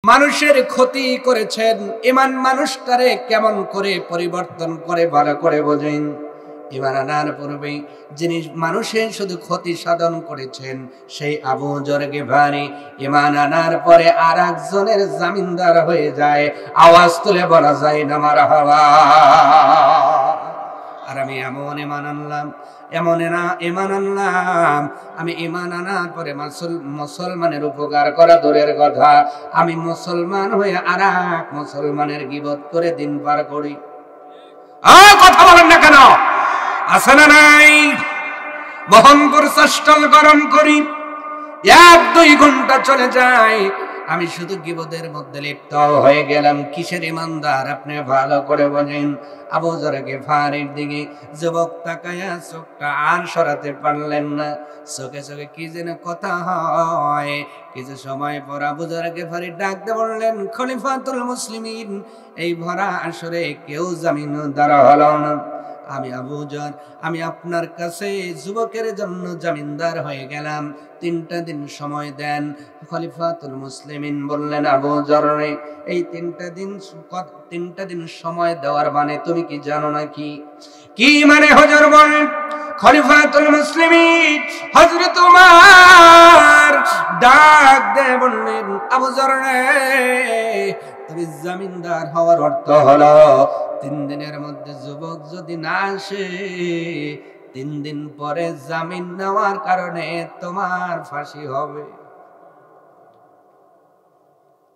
মানুষের ক্ষতি করেছেন, ঈমান মানুষটারে কেমন করে পরিবর্তন করে ভালো করে বোঝেন। ঈমান আনার পূর্বে যিনি মানুষের শুধু ক্ষতি সাধন করেছেন সেই আবু যর গিফারি ঈমান আনার পরে আরেকজনের জামিনদার হয়ে যায়। আওয়াজ তুলে বলা যায় না মারহাবা। আর আমি এমন ঈমান আনলাম, ঈমান আনলাম, আমি ঈমান আনার পরে মুসলমানের উপকার করা দূরের কথা, আমি মুসলমান হয়ে আরেক মুসলমানের গীবত করে দিন পার করি। কথা বলেন না কেন? আছে না নাই? মোহনপুর চাষটল গরম করি, 1-2 ঘন্টা চলে যায়, আমি শুধু গীবতের মধ্যে লিপ্ত হয়ে গেলাম। কিসের ইমানদার আপনি ভালো করে বোঝেন। আবু যর গিফারির দিকে যুবক তাকায়া চোখটা আর সরাতে পারলেন না। চোখে চোখে কি যেন কথা হয়। কিছু সময় পর আবু যর গিফারি ডাক দিয়ে বললেন, খলিফাতুল মুসলিমিন, এই ভরা আসরে কেউ জামিনদার হলো না। আমি আবু যর, আমি আপনার কাছে যুবকের জন্য জামিনদার হয়ে গেলাম, 3টা দিন সময় দেন। খলিফাতুল মুসলিমিন বললেন, আবু যর, এই 3টা দিন সময় দেওয়ার মানে তুমি কি জানো নাকি? কি মানে হুজুর বলেন? খলিফাতুল মুসলিমিন হযরত ওমর ডাক দিয়ে বললেন, আবু যর, তুমি জামিনদার হওয়ার অর্থ হলো 3 দিনের মধ্যে যুবক যদি না আসে, 3 দিন পরে জামিন নেওয়ার কারণে তোমার ফাঁসি হবে।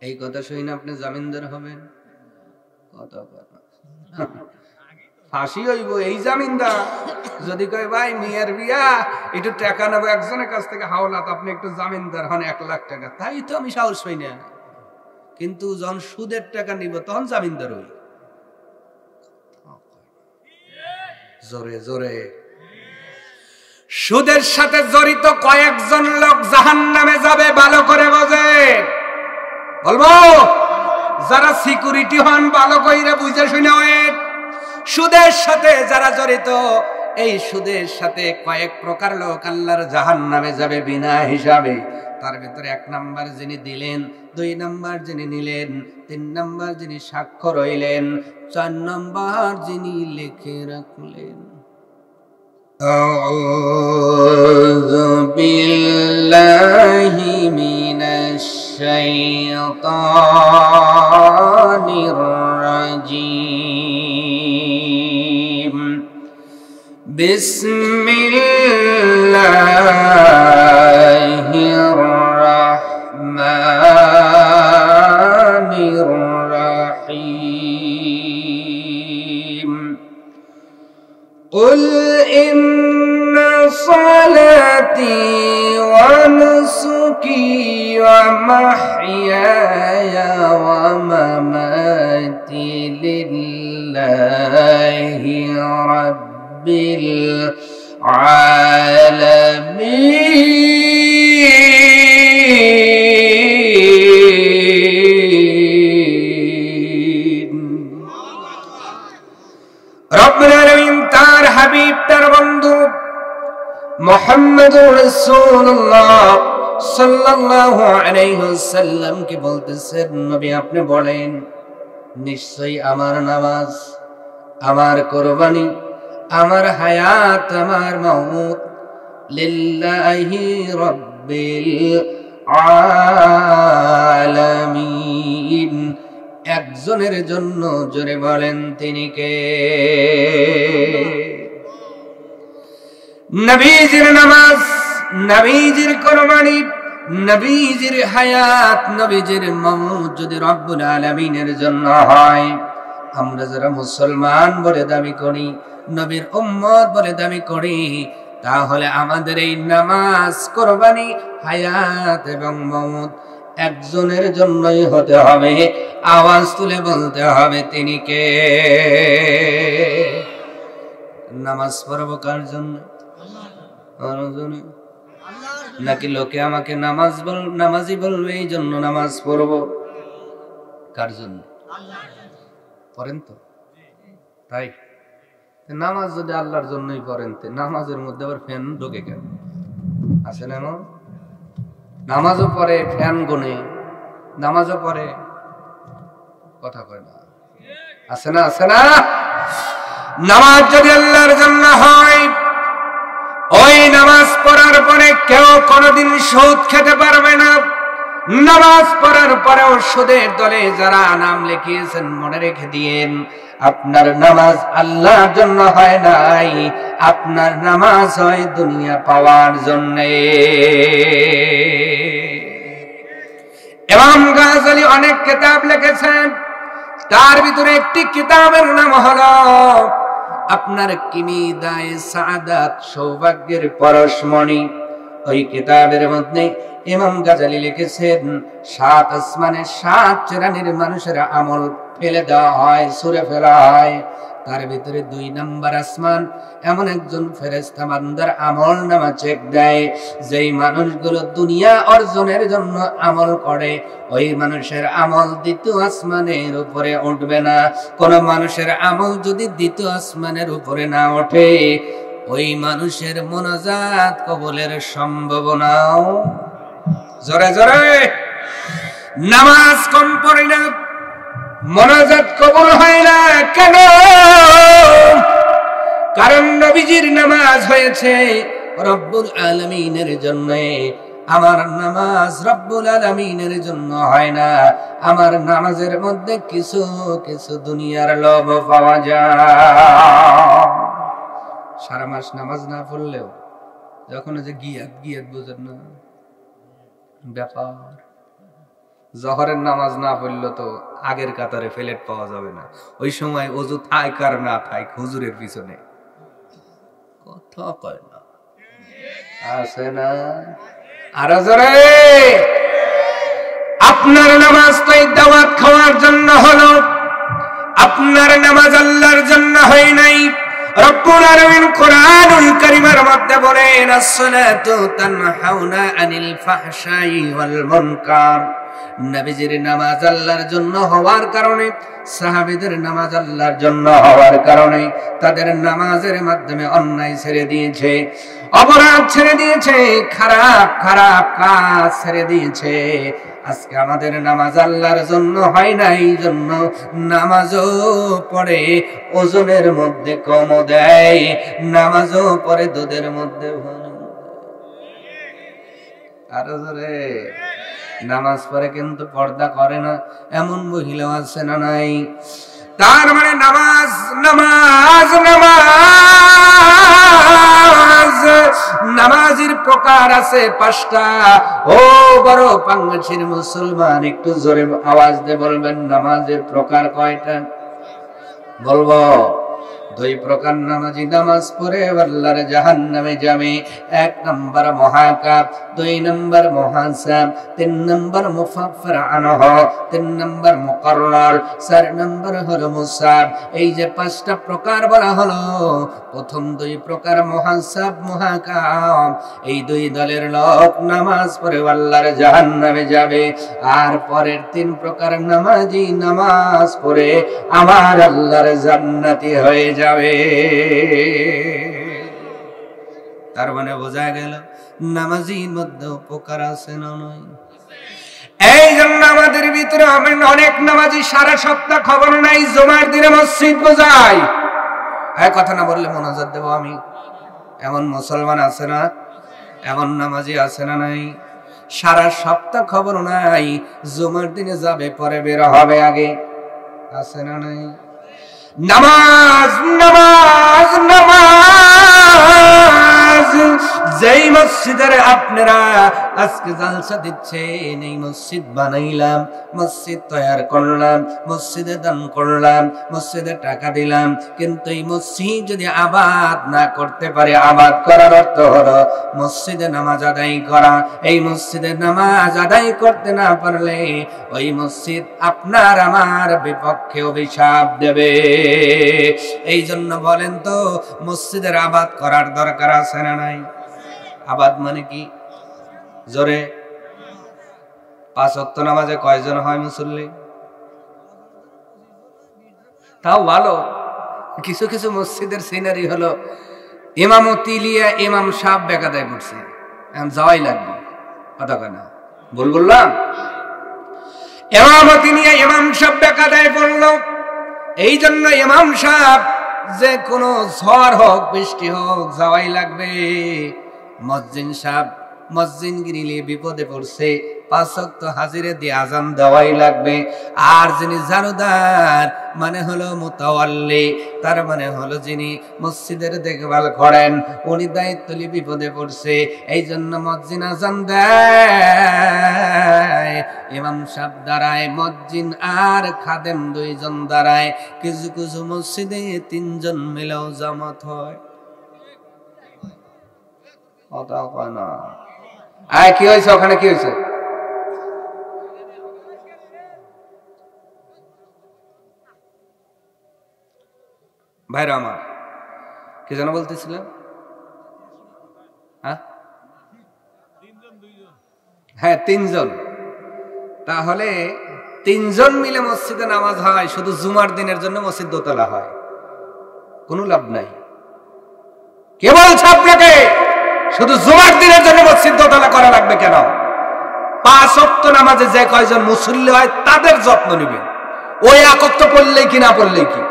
এই কথা শুনে আপনি জামিনদার হবেন? কথা ফাঁসি হইব এই জামিনদার। যদি কয় ভাই মেয়ের বিয়া, একটু টাকা নেবো একজনের কাছ থেকে হাওলাত, আপনি একটু জামিনদার হন 1 লাখ টাকা, তাই তো আমি সাহস পাই না। কিন্তু যখন সুদের টাকা নিব তখন জামিনদার হই। জোরে জোরে। সুদের সাথে জড়িত কয়েকজন লোক জাহান্নামে যাবে, ভালো করে বোঝে। বলবো যারা সিকিউরিটি হন ভালো কইরা বুঝে শুনে হয়। সুদের সাথে যারা জড়িত, এই সুদের সাথে কয়েক প্রকার লোক আল্লাহর জাহান্নামে যাবে বিনা হিসাবে। তার ভিতরে 1 নাম্বার যিনি দিলেন, 2 নাম্বার যিনি নিলেন, 3 নাম্বার যিনি সাক্ষ্য রইলেন, 4 নাম্বার যিনি লিখে রাখলেন। আউযু বিল্লাহি মিনাশ শাইতানির রাজীম। বিসমিল্লাহির রাহমানির রাহিম। قل إن صلاتي ونسكي ومحياي ومماتي لله رب العالمين। رب العالمين তার হাবিব, তার বন্ধু মুহাম্মদুর রাসূলুল্লাহ সাল্লাল্লাহু আলাইহি ওয়াসাল্লাম কে বলতেছেন, নবী আপনি বলেন, নিশ্চয়ই আমার নামাজ, আমার কুরবানি, আমার হায়াত, আমার মওত লিল্লাহি রাব্বিল আলামিন, একজনের জন্য। জোরে বলেন তিনি কে? নবীজির নামাজ, নবীজির কুরবানি, নবীজির হায়াত, নবীজির মওত যদি রব্বুল আলামিনের জন্য হয়, আমরা যারা মুসলমান বলে দাবি করি, নবীর উম্মত বলে দাবি করি, তাহলে আমাদের এই নামাজ, কুরবানি, হায়াত এবং মওত একজনের জন্যই হতে হবে। আওয়াজ তুলে বলতে হবে তিনি কে? নামাজ পড়বো কার জন্য? নাকি লোকে আমাকে নামাজি বলবে এই জন্য নামাজ পড়বো? কার জন্য? পড়েন তো তাই। নামাজ যদি আল্লাহর জন্যই পড়েন, নামাজের মধ্যে আবার ফ্যান ঢোকে কেন? আছে না? নামাজও পড়ে, ফ্যান গোনে, নামাজও পড়ে, কথা কয় না, আছে না আছে না? নামাজ যদি আল্লাহর জন্য হয়, ওই নামাজ পড়ার পরে কেউ কোনোদিন সুদ খেতে পারবে না। নামাজ পড়ার পরেও সুদের দলে যারা নাম লিখিয়েছেন মনে রেখে দিয়েন, আপনার নামাজ আল্লাহর জন্য হয় নাই, আপনার নামাজ হয় দুনিয়া পাওয়ার জন্য। ইমাম গাজ্জালী অনেক কিতাব লিখেছেন, তার ভিতরে একটি কিতাবের নাম হলো আপনার কিমিদায়ে সাআদাত, সৌভাগ্যের পরশমণি। ওই কিতাবের মধ্যে ইমাম গাজ্জালী লিখেছেন 7 আসমানে 7 শ্রেণীর মানুষের আমল ফেলে দেওয়া হয়, ছুঁড়ে ফেলা হয়। তার ভিতরে 2 নম্বর আসমান এমন একজন ফেরেশতা বান্দার আমল নামা চেক দেয়, যেই মানুষগুলো দুনিয়া অর্জনের জন্য আমল করে, ওই মানুষের আমল 2য় আসমানের উপরে উঠবে না। কোন মানুষের আমল যদি 2য় আসমানের উপরে না ওঠে, ওই মানুষের মোনাজাত কবুলের সম্ভাবনাও। জোরে জোরে নামাজ কম পড়ে না, মোনাজাত কবুল হয় না কেন? কারণ নবীজির নামাজ হয়েছে রব্বুল আলামিনের জন্য, আমার নামাজ রব্বুল আলামিনের জন্য হয় না। আমার নামাজের মধ্যে কিছু কিছু দুনিয়ার লোভ পাওয়া যায়। সারা মাস নামাজ না পড়লেও যখন যে গিয়াত গিয়াত বুঝেন না ব্যাপার, জহরের নামাজ না পড়লে তো আগের কাতারে ফেলেট পাওয়া যাবে না। ওই সময় ওযু থাক আর না থাক হুজুরের পিছনে কথা কয় না, আছে না? আর জোরে আপনার নামাজ তো দাওয়াত খাওয়ার জন্য হলো, আপনার নামাজ আল্লাহর জন্য হয় নাই। রব্বুল আলামিন কোরআনুল কারীমের মধ্যে বলেন, as-সালাতু তানহাউনা আনিল ফাহশাই ওয়াল মুনকার। নবীজির নামাজ আল্লাহর জন্য হওয়ার কারণে, সাহাবীদের নামাজ আল্লাহর জন্য হওয়ার কারণে তাদের নামাজের মাধ্যমে অন্যায় ছেড়ে দিয়েছে, অপরাধ ছেড়ে দিয়েছে, খারাপ খারাপ কাজ ছেড়ে দিয়েছে। আজকে আমাদের নামাজ আল্লাহর জন্য হয় না, এই জন্য নামাজও পড়ে ওজনের মধ্যে কম দেয়, নামাজও পড়ে দুধের মধ্যে ভালো। আর জোরে নামাজ পড়ে কিন্তু পর্দা করে না, এমন মহিলা আছে না নাই? তার মানে নামাজ নামাজ নামাজ নামাজের প্রকার আছে 5টা। ও বড় পাঙ্গাসির মুসলমান, একটু জোরে আওয়াজ দিয়ে বলবেন নামাজের প্রকার কয়টা? বলবো 2 প্রকার নামাজি নামাজ পড়ে আল্লাহর জাহান্নামে যাবে। 1 নম্বর মুহাকাব, 2 নম্বর মুহাসাব, 3 নম্বর মুফাফফার আনহু, 3 নম্বর মুকাররার, 4 নম্বর হলো মুসাব। এই যে 5টা প্রকার বলা হলো, প্রথম 2 প্রকার মুহাসাব মুহাকাব, এই 2 দলের লোক নামাজ পড়ে আল্লাহর জাহান্নামে যাবে। আর পরের 3 প্রকার নামাজি নামাজ পড়ে আমার আল্লাহর জান্নাতি হয়ে যাবে। তার মানে বোঝা গেল নামাজির মধ্যে উপকার আছে না নয়? এই জন্য আমাদের ভিতরে অনেক নামাজি সারা সপ্তাহ খবর নাই, জুমার দিনে মসজিদ বোঝায়। এই কথা না বললে মোনাজাত দেব আমি। এমন মুসলমান আছে না? এমন নামাজি আছে না নাই? সারা সপ্তাহ খবর নাই, জুমার দিনে যাবে পরে বের হবে আগে, আছে না নাই? নামাজ নামাজ নামাজ। যেই মসজিদের আপনারা আজকে জালসা দিচ্ছেন, এই মসজিদ বানাইলাম, মসজিদ তৈরি করলাম, মসজিদে দান করলাম, মসজিদে টাকা দিলাম, কিন্তু এই মসজিদ যদি আবাদ না করতে পারে, আবাদ করার অর্থ হলো মসজিদে নামাজ আদায় করা। এই মসজিদে নামাজ আদায় করতে না পারলে ওই মসজিদ আপনার আমার বিপক্ষে অভিশাপ দেবে। এই জন্য বলেন তো, মসজিদের আবাদ করার দরকার আছে না নাই? আবাদ মানে কি? জোরে 5 ওয়াক্ত নামাজে কয়জন হয় মুসল্লি? তাও ভালো। কিছু কিছু মসজিদের সিনারি হলো ইমামতি লিয়া ইমাম সাহেব বেকাদায় পড়ছে, এখন যাওয়াই লাগবে, কথা কয় না? ভুল বললাম? ইমামতি নিয়ে ইমাম সাহেব বেকায়দায় পড়ল। এই জন্য ইমাম সাহেব যে কোনো ঝড় হোক বৃষ্টি হোক যাওয়াই লাগবে। মুয়াজ্জিন সাহেব মুয়াজ্জিন গিরিলে বিপদে পড়ছে, 5 ওয়াক্ত হাজিরে দিয়ে আজান দেওয়াই লাগবে। আর যিনি জারুদার মানে হলো মুতাওয়াল্লি, তার মানে হলো যিনি মসজিদের দেখভাল করেন, উনি দায়িত্বলি বিপদে পড়ছে। এই জন্য মুয়াজ্জিন আজান দেয়, ইমাম সাহেব দাঁড়ায়, মুয়াজ্জিন আর খাদেম 2 জন দাঁড়ায়। কিছু কিছু মসজিদে 3 জন মিলেও জামাত হয়। কথা কয় না। কি হয়েছে ওখানে, কি হয়েছে? ভাইরা আমার, কি যেন বলতেছিলাম? হ্যাঁ 3 জন। তাহলে 3 জন মিলে মসজিদে নামাজ হয়, শুধু জুমার দিনের জন্য মসজিদ দোতলা হয়, কোনো লাভ নাই। কে বলছে আপনাকে শুধু জুমার দিনের জন্য মসজিদ দোতলা করা লাগবে কেন? 5 ওয়াক্ত নামাজে যে কয়জন মুসল্লি হয় তাদের যত্ন নেবেন। ওই একত্র পড়লেই কি না পড়লেই কি?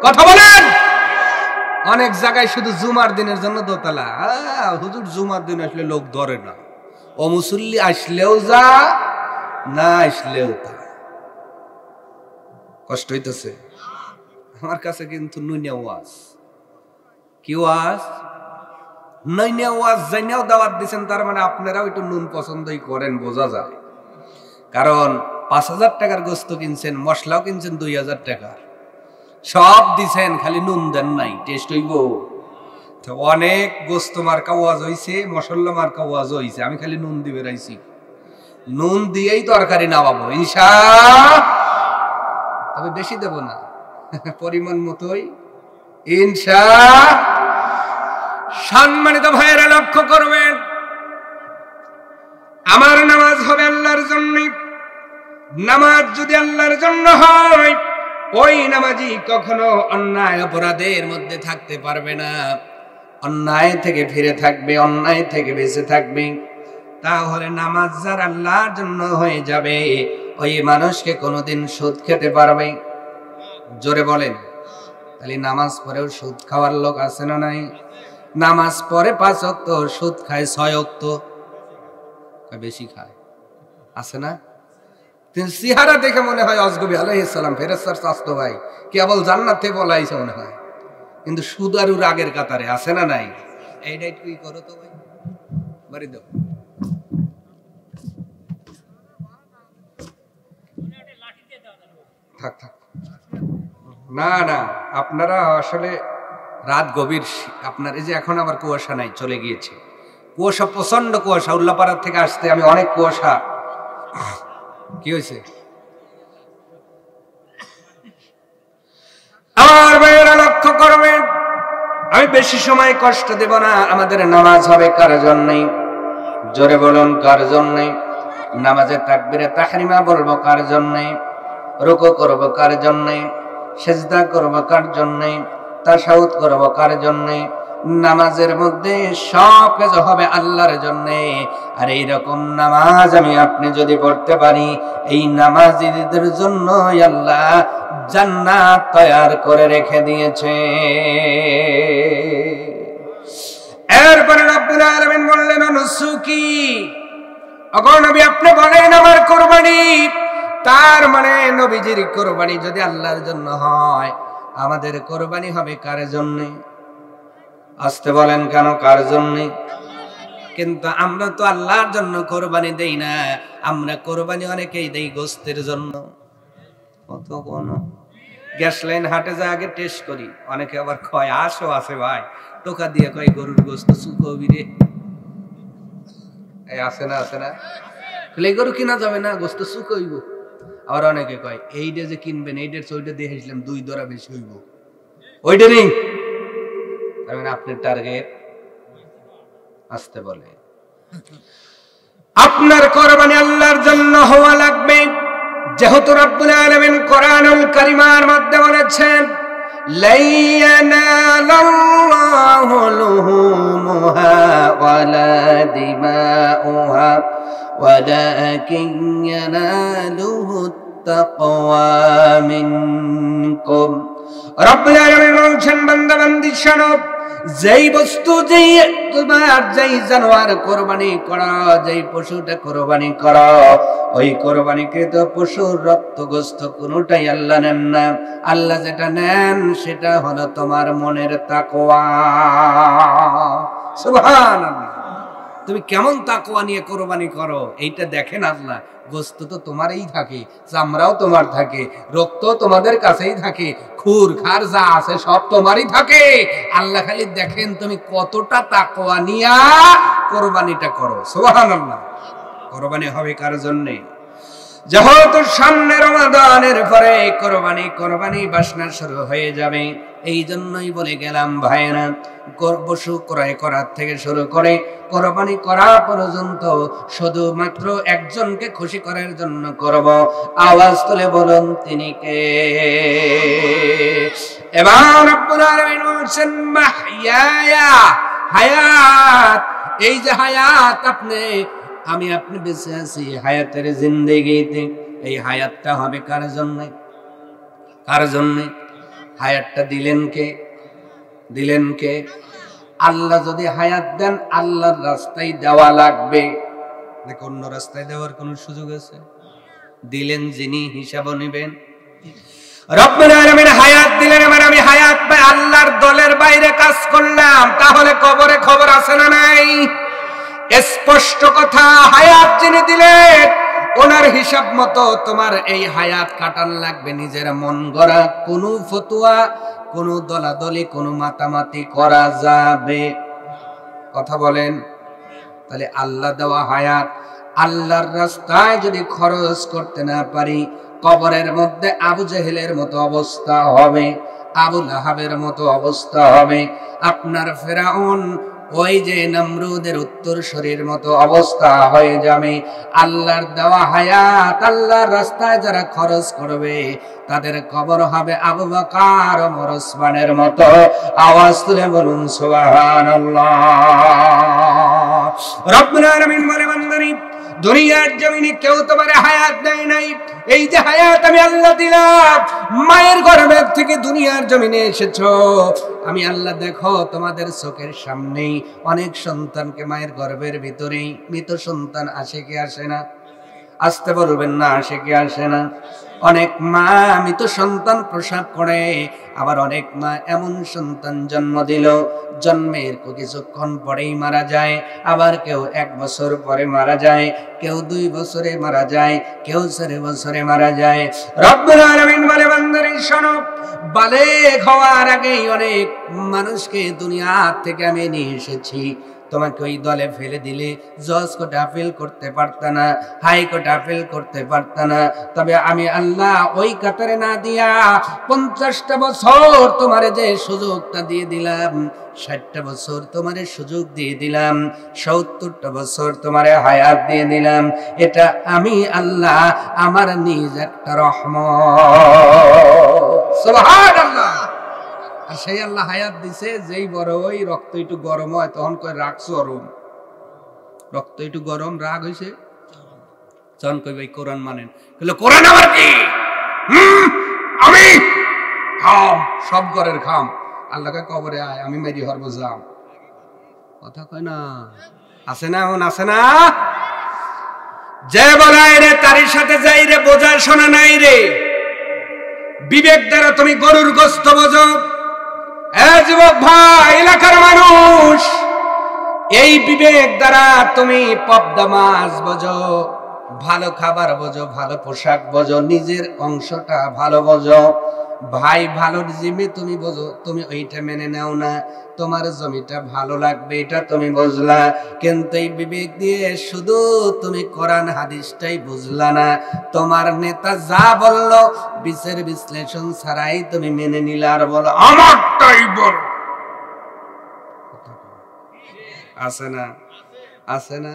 কথা বলেন। অনেক জায়গায় শুধু জুমার দিনের জন্য দোতলা। হুজুর জুমার দিন আসলে লোক ধরে না, ও মুসল্লি আসলেও যা, না আসলেও তা। কষ্ট হইতেছে আমার কাছে কিন্তু নুনিয়া ওয়াজ। কি ওয়াজ? নুনিয়া ওয়াজ জানিয়াও দাওয়াত দিচ্ছেন, তার মানে আপনারাও একটু নুন পছন্দই করেন, বোঝা যায়। কারণ 5,000 টাকার গোস্ত কিনছেন, মশলাও কিনছেন 2,000 টাকার, সব দিছেন, খালি নুন দেন নাই। টেস্ট হইব? অনেক গোস্ত মার্কা ওয়াজ হইছে, মশলা মার্কা ওয়াজ হইছে, আমি খালি নুন দিবে রাইছি। নুন দিয়েই তরকারি নামাবো ইনশাআল্লাহ, তবে বেশি দেব না, পরিমাণ মতোই ইনশাআল্লাহ। সম্মানিত ভাইয়েরা লক্ষ্য করবেন, আমার নামাজ হবে আল্লাহর জন্য। নামাজ যদি আল্লাহর জন্য হয়, ওই নামাজি কখনো অন্যায় অপরাধের মধ্যে থাকতে পারবে না, অন্যায় থেকে ফিরে থাকবে, অন্যায় থেকে বেঁচে থাকবে। তাহলে নামাজ যার আল্লাহর জন্য হয়ে যাবে, ওই মানুষকে কোনোদিন সুদ খেতে পারবে? জোরে বলেন। তাহলে নামাজ পড়েও সুদ খাওয়ার লোক আছে না নাই? নামাজ পড়ে 5 ওয়াক্ত, সুদ খায় 6 ওয়াক্ত, বেশি খায়, আছে না? চেহারা দেখে মনে হয় আজগবি আলাইহিস সালাম ফেরেশতার চাচতো ভাই, কেবল জান্নাতে বলাইছে মনে হয়, কিন্তু সুদ আর রাগের কাতারে, আছে না নাই? এইটাই কি করো তো ভাই, বাড়ি দাও। থাক থাক, না না, আপনারা আসলে রাত গভীর। আপনার এই যে এখন আবার কুয়াশা নাই, চলে গিয়েছে কুয়াশা, প্রচন্ড কুয়াশা। উল্লাপাড়ার থেকে আসতে আমি অনেক কুয়াশা। কি হয়েছে? আমার ভাইয়েরা লক্ষ্য করবেন, আমি বেশি সময় কষ্ট দেব না। আমাদের নামাজ হবে কার জন্যে? জোরে বলুন, কার জন্যে? নামাজে তাকবীরে তাহরিমা বলবো কার জন্যে? রুকু করব কার জন্যে? সিজদা করব কার জন্যে? তাশাহুদ করব কার জন্যে? নামাজের মধ্যে সব কিছু হবে আল্লাহর জন্যে। আর এইরকম নামাজ আমি আপনি যদি পড়তে পারি, এই নামাজীদের জন্য আল্লাহ জান্নাত তৈরি করে রেখে দিয়েছে। এরপরে রব্বুল আলামিন বললেন, অনুসুকি, ওগো নবী আপনি বলেন আমার কুরবানি। তার মানে নবীজির কুরবানি যদি আল্লাহর জন্য হয়, আমাদের কুরবানি হবে কার জন্য? আসতে বলেন কেন, কার জন্য? কিন্তু আমরা তো আল্লাহর জন্য কোরবানি দেই না, আমরা কোরবানি অনেকেই দেই গোস্তের জন্য। কত কোন গ্যাস লাইন হাটে যায়, আগে টেস্ট করি। অনেকে আবার কয় আসো আছে ভাই, টোকা দিয়ে কয় গরুর গোস্ত শুকবি রে, এই আছে না, আছে না? এই গরু কিনা যাবে না, গোস্ত শুকইব। আবার অনেকে কয় এইটা যে কিনবেন, এইটার ওইটা দিয়ে হেসলাম 2 দরা বেশি হইব, ওইটা নেই। আপনার টার্গেট আসতে বলে, আপনার কোরবানি আল্লাহর জন্য হওয়া লাগবে। যেহেতু রব্বুল আলামিন কোরআনুল কারীমের মধ্যে বলেছেন, লা ইয়ানালাল্লাহু লুহুমুহা ওয়ালা দিমাউহা ওয়ালাকিন ইয়ানালুহুত তাকওয়া মিনকুম। রব্বুল আলামিন বলছেন, বান্দা বান্দি শোনো, যেই বস্তু, যেই তোমার যেই জানোয়ার কোরবানি করা, যেই পশুটা কোরবানি করা, ওই কোরবানিকৃত পশুর রক্ত গোস্ত কোনোটাই আল্লাহ নেন না। আল্লাহ যেটা নেন সেটা হলো তোমার মনের তাকওয়া। সুবহানাল্লাহ। তুমি কেমন তাকওয়া নিয়ে কোরবানি করো এইটা দেখেন আল্লাহ। গোস্ত তো তোমারই থাকে, চামড়াও তোমার থাকে, রক্ত তোমাদের কাছেই থাকে, খুর খার যা আছে সব তোমারই থাকে। আল্লাহ খালি দেখেন তুমি কতটা তাকওয়া নিয়া কোরবানিটা করো। সুবহানাল্লাহ। কোরবানি হবে কার জন্য? যেহেতু সামনে রমাদানের পরে কোরবানি বাসনা শুরু হয়ে যাবে, এই জন্যই বলে গেলাম ভাইরা, পশু ক্রয় করার থেকে শুরু করে কোরবানি করা পর্যন্ত শুধুমাত্র একজনকে খুশি করার জন্য করব। আওয়াজ তুলে বলুন তিনি কে? এবার রব্বুল আলামিন বলছেন, মাহইয়ায়া, হায়াত। এই যে হায়াত, আমি আপনি বেঁচে আছি হায়াতের জিন্দেগিতে, এই হায়াতটা হবে কার জন্য? কার জন্য হায়াতটা দিলেন কে? দিলেন কে? আল্লাহ যদি হায়াত দেন, আল্লাহর রাস্তায় দেওয়া লাগবে, দেখো অন্য রাস্তায় দেওয়ার কোন সুযোগ আছে? দিলেন যিনি, হিসাব নেবেন। রব্বুল আলামিন হায়াত দিলেন, এবার আমি হায়াত পাই আল্লাহর দলের বাইরে কাজ করলাম, তাহলে কবরে খবর আছে না নাই? স্পষ্ট কথা, হায়াত যিনি দিলেন ওনার হিসাব মতো তোমার এই হায়াত কাটান লাগবে। নিজের মন গড়া কোনো ফতুয়া, কোনো দলাদলি, কোনো মাতামাতি করা যাবে? কথা বলেন। তাহলে আল্লাহ দেওয়া হায়াত আল্লাহর রাস্তায় যদি খরচ করতে না পারি, কবরের মধ্যে আবু জেহেলের মতো অবস্থা হবে, আবু লাহাবের মতো অবস্থা হবে, আপনার ফেরাউন, ওই যে নমরুদের উত্তর শরীর মতো অবস্থা হয়ে যাবে। আল্লাহর দেওয়া হায়াত আল্লাহর রাস্তায় যারা খরচ করবে তাদের কবর হবে আবু বকর, ওমর, ওসমানের মতো। আওয়াজ তুলে বলুন সুবহানাল্লাহ। রব্বুল আলামিন বলে, বান্দারে, দুনিয়ার জমিনে কেউ তোমার হায়াত দেয় নাই। এই যে হায়াত আমি আল্লাহ দিলাম, মায়ের গর্ভের থেকে দুনিয়ার জমিনে এসেছো, আমি আল্লাহ দেখো তোমাদের চোখের সামনেই অনেক সন্তানকে মায়ের গর্ভের ভিতরেই মৃত সন্তান আসে কি আসে না? আসতে বলবেন না, আসে কি আসে না? অনেক মা মৃত সন্তান প্রসব করে, আবার অনেক মা এমন সন্তান জন্ম দিল, জন্মের কিছুক্ষণ পরেই মারা যায়, আবার কেউ 1 বছর পরে মারা যায়, কেউ 2 বছরে মারা যায়, কেউ 4 বছরে মারা যায়। রব্বুল আলামিন বলে, বান্দারে শোনো, বালেগ হওয়ার আগেই অনেক মানুষকে দুনিয়া থেকে আমি নিয়ে এসেছি। তোমাকে ওই দলে ফেলে দিলে জজ কোর্টে আপিল করতে পারতা না, হাইকোর্টে আপিল করতে পারতা না। তবে আমি আল্লাহ ওই কাতারে না দিয়া 50টা বছর তোমারে যে সুযোগটা দিয়ে দিলাম, 60টা বছর তোমারে সুযোগ দিয়ে দিলাম, 70টা বছর তোমারে হায়াত দিয়ে দিলাম, এটা আমি আল্লাহ আমার নিজ একটা রহমত। সুবহানাল্লাহ। আর সেই আল্লাহ হায়াত দিছে, যেই বড় ওই রক্ত একটু গরম হয় তখন কয় রাগ চরম, রক্ত একটু গরম, রাগ হয়েছে, তখন কই ভাই কোরআন মানেন। কোরআন আবার কি? আমি খাম, সব ঘরের খাম। আল্লাহকে কবরে আয়, আমি মেরি হরব যাম। কথা কয় না? আছে না? এমন আছে না? যে বলাই রে তার সাথে যাই রে, বোঝা শোনা নাই রে। বিবেক দ্বারা তুমি গরুর গোস্ত বোঝো। যুবক ভাই, এলাকার মানুষ, এই বিবেক দ্বারা তুমি পদ্মা মাছ বোঝো, ভালো খাবার বোঝো, ভালো পোশাক বোঝো, নিজের অংশটা ভালো বোঝো। ভাই ভালোর জিমে তুমি বোঝো, তুমি ওইটা মেনে নাও না, তোমার জমিটা ভালো লাগবে এটা তুমি বুঝলা, কিন্তু এই বিবেক দিয়ে শুধু তুমি কোরআন হাদিসটাই বুঝলা না, তোমার নেতা যা বললো বিচার বিশ্লেষণ ছাড়াই তুমি মেনে নিলা, আর বলো আমারটাই বল। আছে না? আছে না?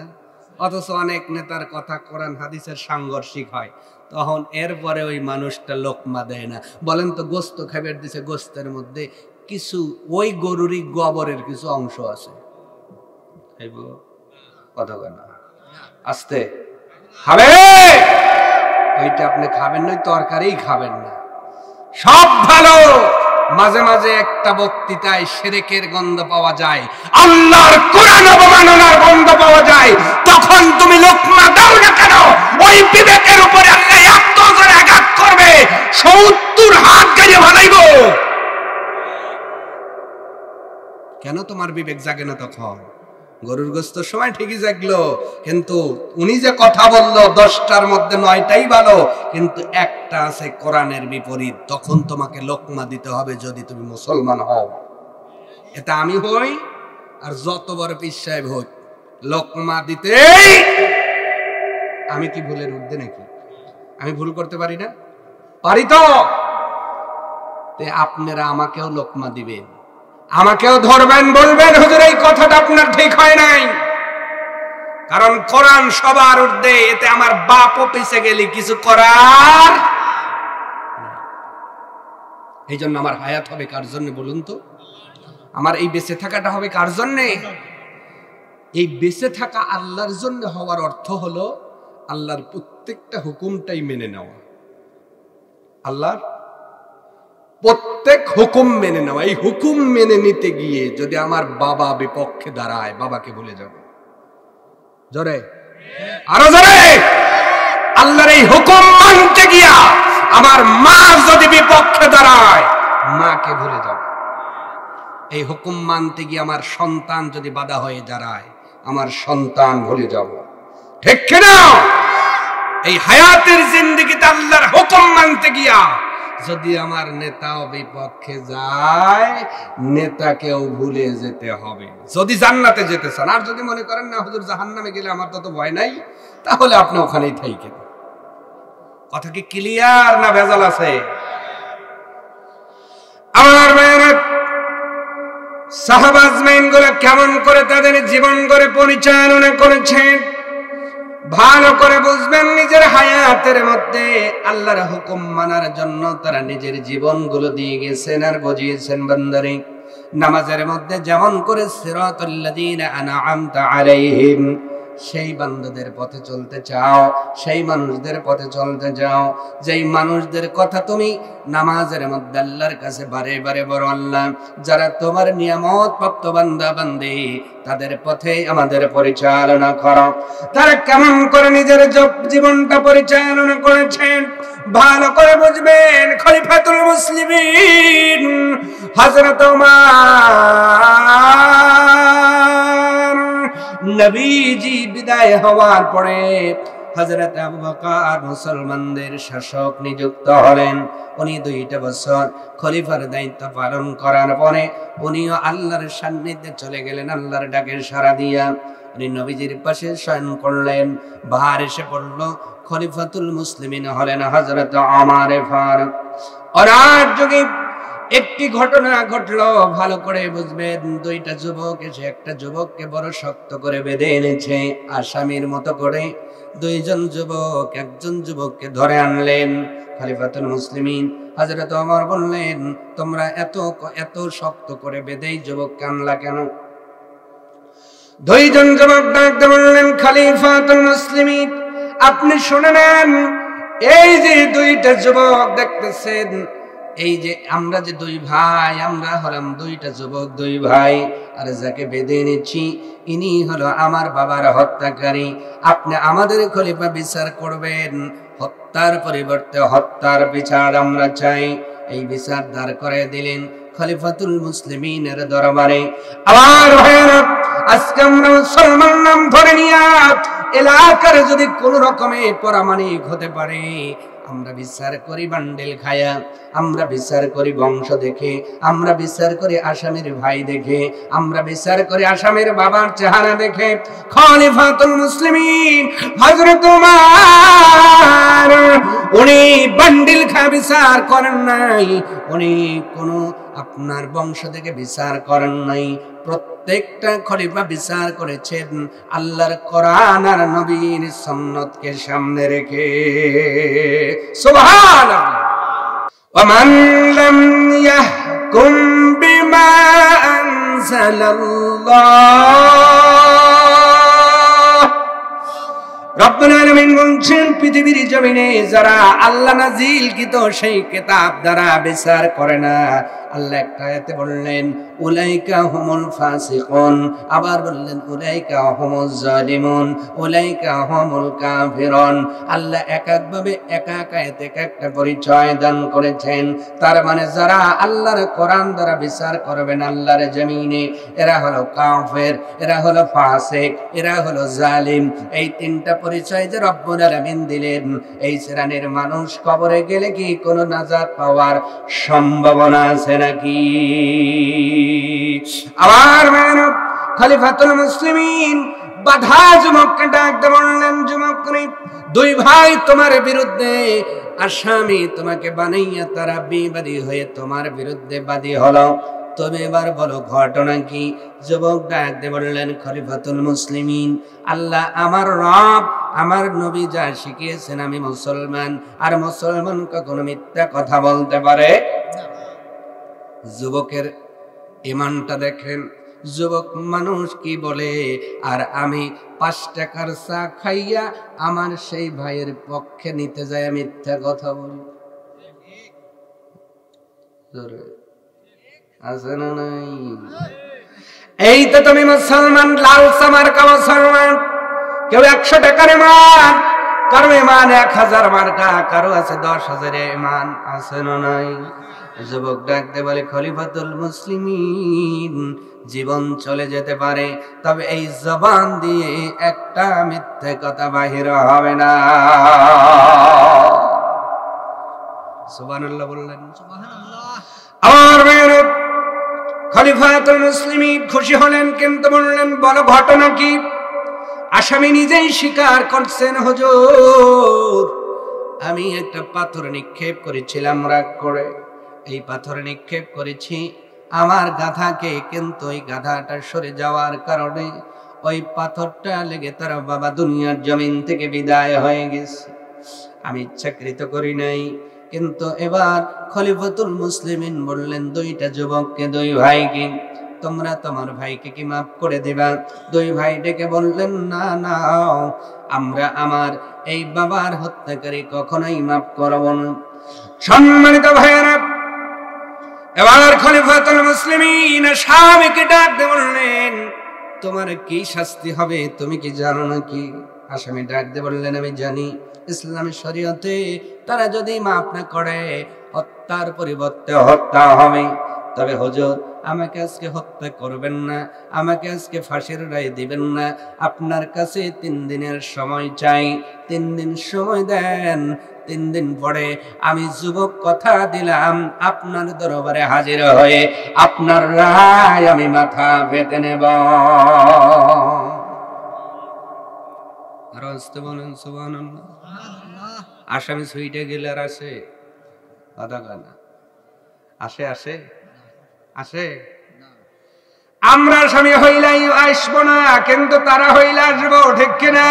অথচ অনেক নেতার কথা কোরআন হাদিসের সাংঘর্ষিক হয়, তখন এরপরে ওই মানুষটা লোকমা দেয় না। বলেন তো, গোস্ত খাবার দিছে, গোস্তের মধ্যে কিছু ওই গরুরই গোবরের কিছু অংশ আছে, কথা কয় না? আস্তে খাবে, ওইটা আপনি খাবেন না, তরকারি খাবেন না। সব ভালো, মাঝে মাঝে একটা বক্তৃতায় শিরকের গন্ধ পাওয়া যায়, আল্লাহর কোরআন অবমাননার গন্ধ পাওয়া যায়, তখন তুমি লোকমা দাও না কেন, ওই বিবেকের উপরে আল্লাহ এত জোরে আঘাত করবে 70 হাত গাড়ি ভালাইব। কেন তোমার বিবেক জাগে না তখন? গরুর গোস্তের সময় ঠিকই জাগলো, কিন্তু উনি যে কথা বললো 10টার মধ্যে 9টাই ভালো, কিন্তু একটা আছে কোরআনের বিপরীত, তখন তোমাকে লোকমা দিতে হবে যদি তুমি মুসলমান হও। এটা আমি হই আর যত বড় পীর সাহেব হোক, লোকমা দিতে আমি কি ভুলের ঊর্ধ্বে নাকি? আমি ভুল করতে পারি না? পারি তো। আপনারা আমাকেও লোকমা দিবেন, আমাকেও ধরবেন, বলবেন হুজুর এই কথাটা আপনার ঠিক হয় নাই, কারণ কোরআন সবার ঊর্ধ্বে, এতে আমার বাপও পিছে গেলে কিছু করার। এই জন্য আমার হায়াত হবে কার জন্য বলুন তো? আমার এই বেঁচে থাকাটা হবে কার জন্যে? এই বেঁচে থাকা আল্লাহর জন্য হওয়ার অর্থ হলো আল্লাহর প্রত্যেকটা হুকুমটাই মেনে নেওয়া, আল্লাহর প্রত্যেক হুকুম মেনে নেওয়া। এই হুকুম মেনে নিতে গিয়ে যদি আমার বাবা বিপক্ষে দাঁড়ায়, বাবাকে ভুলে যাব। জোরে, আরো জোরে। আল্লাহর এই হুকুম মানতে গিয়া আমার মা যদি বিপক্ষে দাঁড়ায়, মাকে ভুলে যাব। এই হুকুম মানতে গিয়ে আমার সন্তান যদি বাধা হয়ে দাঁড়ায়, আমার সন্তান ভুলে যাব। ঠিক কিনা? এই হায়াতের জিন্দেগিতে আল্লাহর হুকুম মানতে গিয়া যদি আমার নেতাও বিপক্ষে যায়, নেতাকেও ভুলে যেতে হবে যদি জান্নাতে যেতে চান। আর যদি মনে করেন না হুজুর জাহান্নামে গেলে আমার তো ভয় নাই, তাহলে আপনি ওখানেই থাকেন। কথা কি ক্লিয়ার না ভেজাল আছে? আমার মেহনত সাহাবা আজমাইনগুলো কেমন করে তাদের জীবন করে পরিচালনা করেছেন ভালো করে বুঝবেন। নিজের হায়াতের মধ্যে আল্লাহর হুকুম মানার জন্য তারা নিজের জীবনগুলো দিয়ে গেছেন আর বুঝিয়েছেন। বান্দারে, নামাজের মধ্যে যেমন করে সিরাতাল লাযীনা আনআমতা আলাইহিম, সেই বান্দাদের পথে চলতে চাও, সেই মানুষদের পথে চলতে যাও যেই মানুষদের কথা তুমি নামাজের মধ্যে আল্লাহর কাছে বারে বারে বলো, আল্লাহ যারা তোমার নিয়ামত প্রাপ্ত বান্দা বান্দি, তাদের পথে আমাদের পরিচালনা করো। তারা কেমন করে নিজের জীবনটা পরিচালনা করেছেন ভালো করে বুঝবেন। খলিফাতুল মুসলিমিন হযরত ওমর, নবীজি বিদায় হওয়ার পরে হযরত আবু বকর মুসলমানদের শাসক নিযুক্ত হলেন। উনি 2টা বছর খলিফার দায়িত্ব পালন করার পরে উনিও আল্লাহর সান্নিধ্যে চলে গেলেন। আল্লাহর ডাকের সাড়া দিয়া উনি নবীজির পাশে শয়ন করলেন। বাহার এসে পড়ল, খলিফাতুল মুসলিমিন হলেন হযরত ওমর ফারুক। ওনার যুগে একটি ঘটনা ঘটলো, ভালো করে বুঝবেন। 2টা যুবক এসে একটা যুবককে বড় শক্ত করে বেঁধে এনেছে আসামির মতো করে। 2জন যুবক একজন যুবককে ধরে আনলেন। খলিফাতুল মুসলিমিন হযরত ওমর বললেন, তোমরা এত শক্ত করে বেঁধে যুবককে আনলা কেন? 2জন যুবক ডাকতে বললেন, খলিফাতুল মুসলিমিন আপনি শুনে নেন, এই যে 2টা যুবক দেখতেছেন, এই যে আমরা যে 2 ভাই, আমরা হলাম 2টা যুবক 2 ভাই, আর যাকে বেঁধে এনেছি ইনি হলো আমার বাবার হত্যাকারী। আপনি আমাদের খলিফা বিচার করবেন, হত্যার পরিবর্তে হত্যার বিচার আমরা চাই। এই বিচার দাঁড় করে দিলেন খলিফাতুল মুসলিমিনের দরবারে। আমার ভাইয়েরা, আজকে আমরা মুসলমান নাম ধরে নিয়া এলাকার যদি কোন রকমে পরামানিক হতে পারে, আমরা বিচার করি বান্ডেল খায়া, আমরা বিচার করি বংশ দেখে, আমরা বিচার করি আসামের ভাই দেখে, আমরা বিচার করি আসামের বাবার চেহারা দেখে। খলিফাতুল মুসলিমিন হযরত ওমর উনি বান্ডেল খা বিচার করেন নাই, উনি কোন আপনার বংশ থেকে বিচার করেন নাই। প্রত্যেকটা খলিফা বিচার করেছেন আল্লাহর কোরআন আর নবীর সুন্নতকে সামনে রেখে। সুবহানাল্লাহ। ওয়ামান লাম ইয়াহকুম বিমা আনজালাল্লাহ রব্বুল আলামিন বলছেন পৃথিবীর জমিনে যারা আল্লাহ নাযিলকৃত সেই কিতাব দ্বারা বিচার করে না, আল্লাহ একটা আয়াতে বললেন উলাইকা হুমুল ফাসিকুন, আবার বললেন উলাইকা হুমুজ জালিমুন, উলাইকা হুমুল কাফিরুন। আল্লাহ এককভাবে এক এক আয়াতে এক একটা পরিচয় দান করেছেন। তার মানে যারা আল্লাহর কোরআন দ্বারা বিচার করবেন আল্লাহর জমিনে, এরা হলো কাফের, এরা হলো ফাসিক, এরা হলো জালিম। এই তিনটা পরিচয় যে রব্বুল আলামিন দিলেন, এই শ্রেণীর মানুষ কবরে গেলে কি কোনো নাজাত পাওয়ার সম্ভাবনা আছে নাকি? আবার মানব খলিফাতুল মুসলিমিন বাধা যুবককে ডাকতে বললেন, যুবক দুই ভাই তোমার বিরুদ্ধে আসামি, তোমাকে বানাইয়া তারা বিবাদী হয়ে তোমার বিরুদ্ধে বাদী হলো, তবে এবার বলো ঘটনা কি? যুবক ডাকতে বললেন, খলিফাতুল মুসলিমিন, আল্লাহ আমার রব আমার নবী যা শিখিয়েছেন আমি মুসলমান, আর মুসলমান কখনো মিথ্যা কথা বলতে পারে? যুবকের ইমানটা দেখেন, যুবক মানুষ কি বলে, আর আমি 5 টাকার চা খাইয়া আমার সেই ভাইয়ের পক্ষে নিতে যায় মিথ্যা কথা বলি। আছে না নাই? এই তো তুমি মুসলমান, লাল সামার্কা মুসলমান। কেউ 100 টাকার ইমান, কারো ইমান 1000 মার্কা, কারো আছে 10,000 ইমান। আছে না নাই? যুবক ডাকতে বলে, খলিফাতুল মুসলিমিন, জীবন চলে যেতে পারে, তবে এই জবান দিয়ে একটা মিথ্যে কথা বাহির হবে না। সুবহানাল্লাহ বললেন। সুবহানাল্লাহ। আর খলিফাতুল মুসলিমিন খুশি হলেন, কিন্তু বললেন বলো ঘটনা কি? আসামি নিজেই স্বীকার করছেন, হুজুর আমি একটা পাথর নিক্ষেপ করেছিলাম রাগ করে, এই পাথর নিক্ষেপ করেছি আমার গাধাকে, কিন্তু ওই গাধাটা সরে যাওয়ার কারণে ওই পাথরটা লেগে তার বাবা দুনিয়ার জমিন থেকে বিদায় হয়ে গেছে। আমি ইচ্ছাকৃত করি নাই। কিন্তু এবার খলিফাতুল মুসলিমিন বললেন, দুইটা যুবককে, দুই ভাইকে, তোমরা তোমার ভাইকে কি মাফ করে দিবা? দুই ভাই ডেকে বললেন, না না, আমরা আমার এই বাবার হত্যাকারী কখনোই মাফ করব না। সম্মানিত ভাইয়েরা, এবার খলিফাতুল মুসলিমিন স্বামীকে ডাকতে বললেন, তোমার কি শাস্তি হবে তুমি কি জানো নাকি? আসামি ডাকতে বললেন, আমি জানি, ইসলামী শরীয়তে তারা যদি মাফ না করে হত্যার পরিবর্তে হত্যা হবে। তবে হুজুর আমাকে আজকে হত্যা করবেন না, আমাকে আজকে ফাঁসির রায় দিবেন না, আপনার কাছে 3 দিনের সময় চাই। 3 দিন সময় দেন, 3 দিন পরে আমি যুবক কথা দিলাম আপনার দরবারে হাজির হয়ে আপনার রায় আমি মাথা পেতে নেব। আর আসতে বলেন সুবহানাল্লাহ। আসামি সুইটে গেলে আর আসে আধা গানা আসে আসে আসে। আমরা স্বামী হইলাই আসবো না, কিন্তু তারা হইলে আসবো, ঠিক কিনা?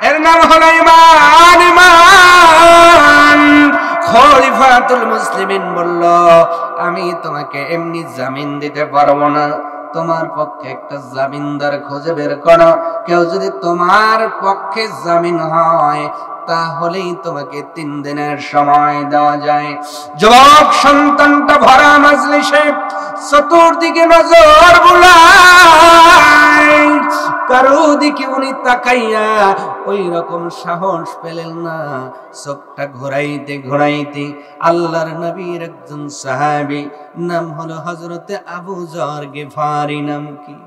এর নাম হলো ঈমান। ঈমান। খলিফাতুল মুসলিমিন বলল, আমি তোমাকে এমনি জামিন দিতে পারবো না, তোমার পক্ষে একটা জামিনদার খুঁজে বের করো। কেউ যদি তোমার পক্ষে জামিন হয় তাহলেই তোমাকে 3 দিনের সময় দেওয়া যায়। যুবক সন্তানটা ভরা মাজলিসে চতুর্দিকে নজর বুলায়, কারো দিকে উনি তাকাইয়া ওই রকম সাহস পেলেন না। চোখটা ঘোরাইতে ঘোরাইতে আল্লাহর নবীর একজন সাহাবী, নাম হলো হযরতে আবু যর গিফারি। নাম কি?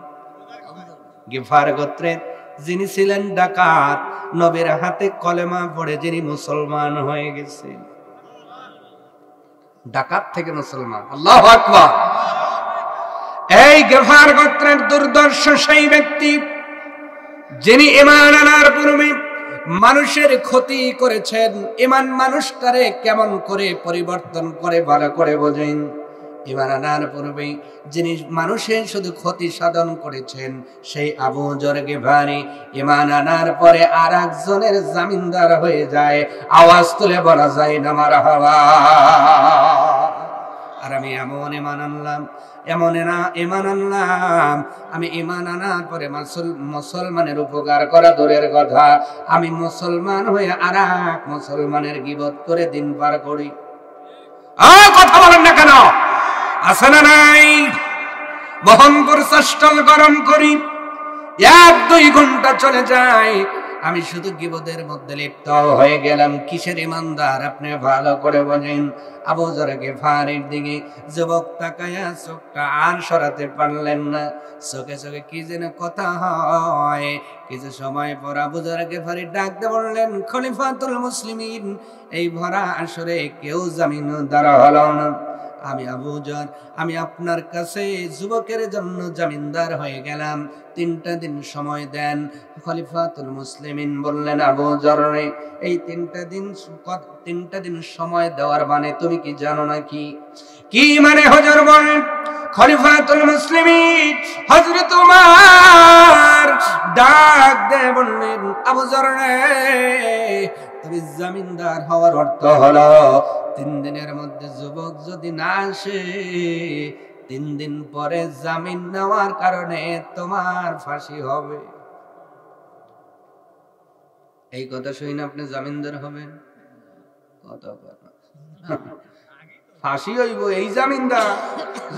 গিফার গোত্রের, যিনি ছিলেন ডাকাত, নবীর হাতে কলেমা পড়ে যিনি মুসলমান হয়ে গেছে। ডাকাত থেকে মুসলমান, আল্লাহু আকবার। এই গিফার গোত্রের দুর্দর্শ সেই ব্যক্তি যিনি ঈমান আনার পূর্বে মানুষের ক্ষতি করেছেন। ঈমান মানুষটারে কেমন করে পরিবর্তন করে ভালো করে বোঝেন। ঈমান আনার পূর্বে যিনি মানুষের শুধু ক্ষতি সাধন করেছেন সেই আবু যর গিফারি ঈমান আনার পরে আরেকজনের জামিনদার হয়ে যায়। আওয়াজ তুলে বলা যায় না মারহাবা। আর আমি এমন ঈমান আনলাম, ঈমান আনলাম, আমি ঈমান আনার পরে মুসলমানের উপকার করা দূরের কথা, আমি মুসলমান হয়ে আরেক মুসলমানের গীবত করে দিন পার করি। কথা বলেন না কেন? আছে না নাই? মোহনপুর চাষটল গরম করি, 1-2 ঘন্টা চলে যায়, আমি শুধু গীবতের মধ্যে লিপ্ত হয়ে গেলাম। কিসের ইমানদার আপনি ভালো করে বোঝেন। আবু যর গিফারির দিকে যুবক তাকায়া চোখটা আর সরাতে পারলেন না। চোখে চোখে কি যেন কথা হয়। কিছু সময় পর আবু যর গিফারি ডাকতে বললেন, খলিফাতুল মুসলিমিন, এই ভরা আসরে কেউ জামিনদার হলো না। আমি আবু যর, আমি আপনার কাছে যুবকের জন্য জামিনদার হয়ে গেলাম, 3টা দিন সময় দেন। খলিফাতুল মুসলিমিন বললেন, আবু যর, এই 3টা দিন সময় দেওয়ার মানে তুমি কি জানো নাকি? কি মানে হুজুর বলেন? খলিফাতুল মুসলিমিন হযরত ওমর ডাক দিয়ে বললেন, আবু যর, তুমি জামিনদার হওয়ার অর্থ হলো 3 দিনের মধ্যে যুবক যদি না আসে, 3 দিন পরে জামিন নেওয়ার কারণে তোমার ফাঁসি হবে। এই কথা শুনে আপনি জামিনদার হবেন? কথা ফাঁসি হইব এই জামিনদার।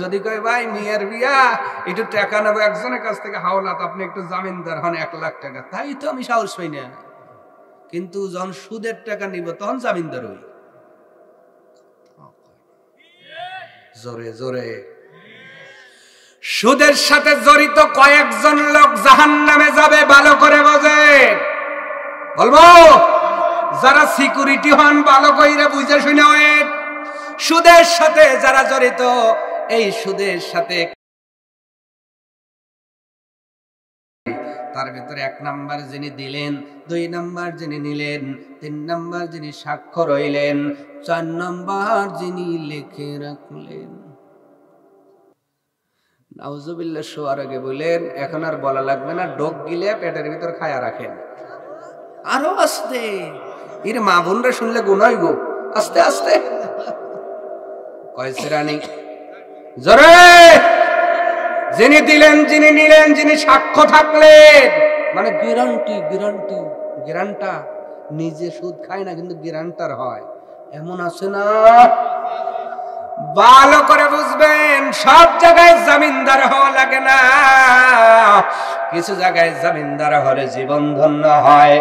যদি কয় ভাই মেয়ের বিয়া, একটু টাকা নেবো একজনের কাছ থেকে হাওলাত, আপনি একটু জামিনদার হন 1 লাখ টাকা, তাই তো আমি সাহস হই না। কিন্তু যখন সুদের টাকা নিব তখন জামিনদার হই। জোরে জোরে। সুদের সাথে জড়িত কয়েকজন লোক জাহান্নামে যাবে, ভালো করে বোঝে। বলবো, যারা সিকিউরিটি হন ভালো কইরা বুঝে শুনে হয়। সুদের সাথে যারা জড়িত, এই সুদের সাথে তার ভিতরে 1 নাম্বার যিনি দিলেন, 2 নাম্বার যিনি নিলেন, 3 নাম্বার যিনি সাক্ষ্য রইলেন, 4 নাম্বার যিনি লিখে রাখলেন। নাউজুবিল্লাহ। শোয়ার আগে বলেন, এখন আর বলা লাগবে না, ডোক গিলে পেটের ভিতর খায়া রাখেন। আরো আস্তে, এর মা বোনরা শুনলে গুনাই গো, আস্তে আস্তে। কয়েছে রানী জোরে। যিনি দিলেন, যিনি নিলেন, যিনি সাক্ষ্য থাকলেন, মানে গ্যারান্টা নিজে সুদ খায় না, কিন্তু গ্যারান্টার হয়, এমন আছে না? ভালো করে বুঝবেন, সব জায়গায় জামিনদার হওয়া লাগে না। কিছু জায়গায় জামিনদার হলে জীবন ধন্য হয়,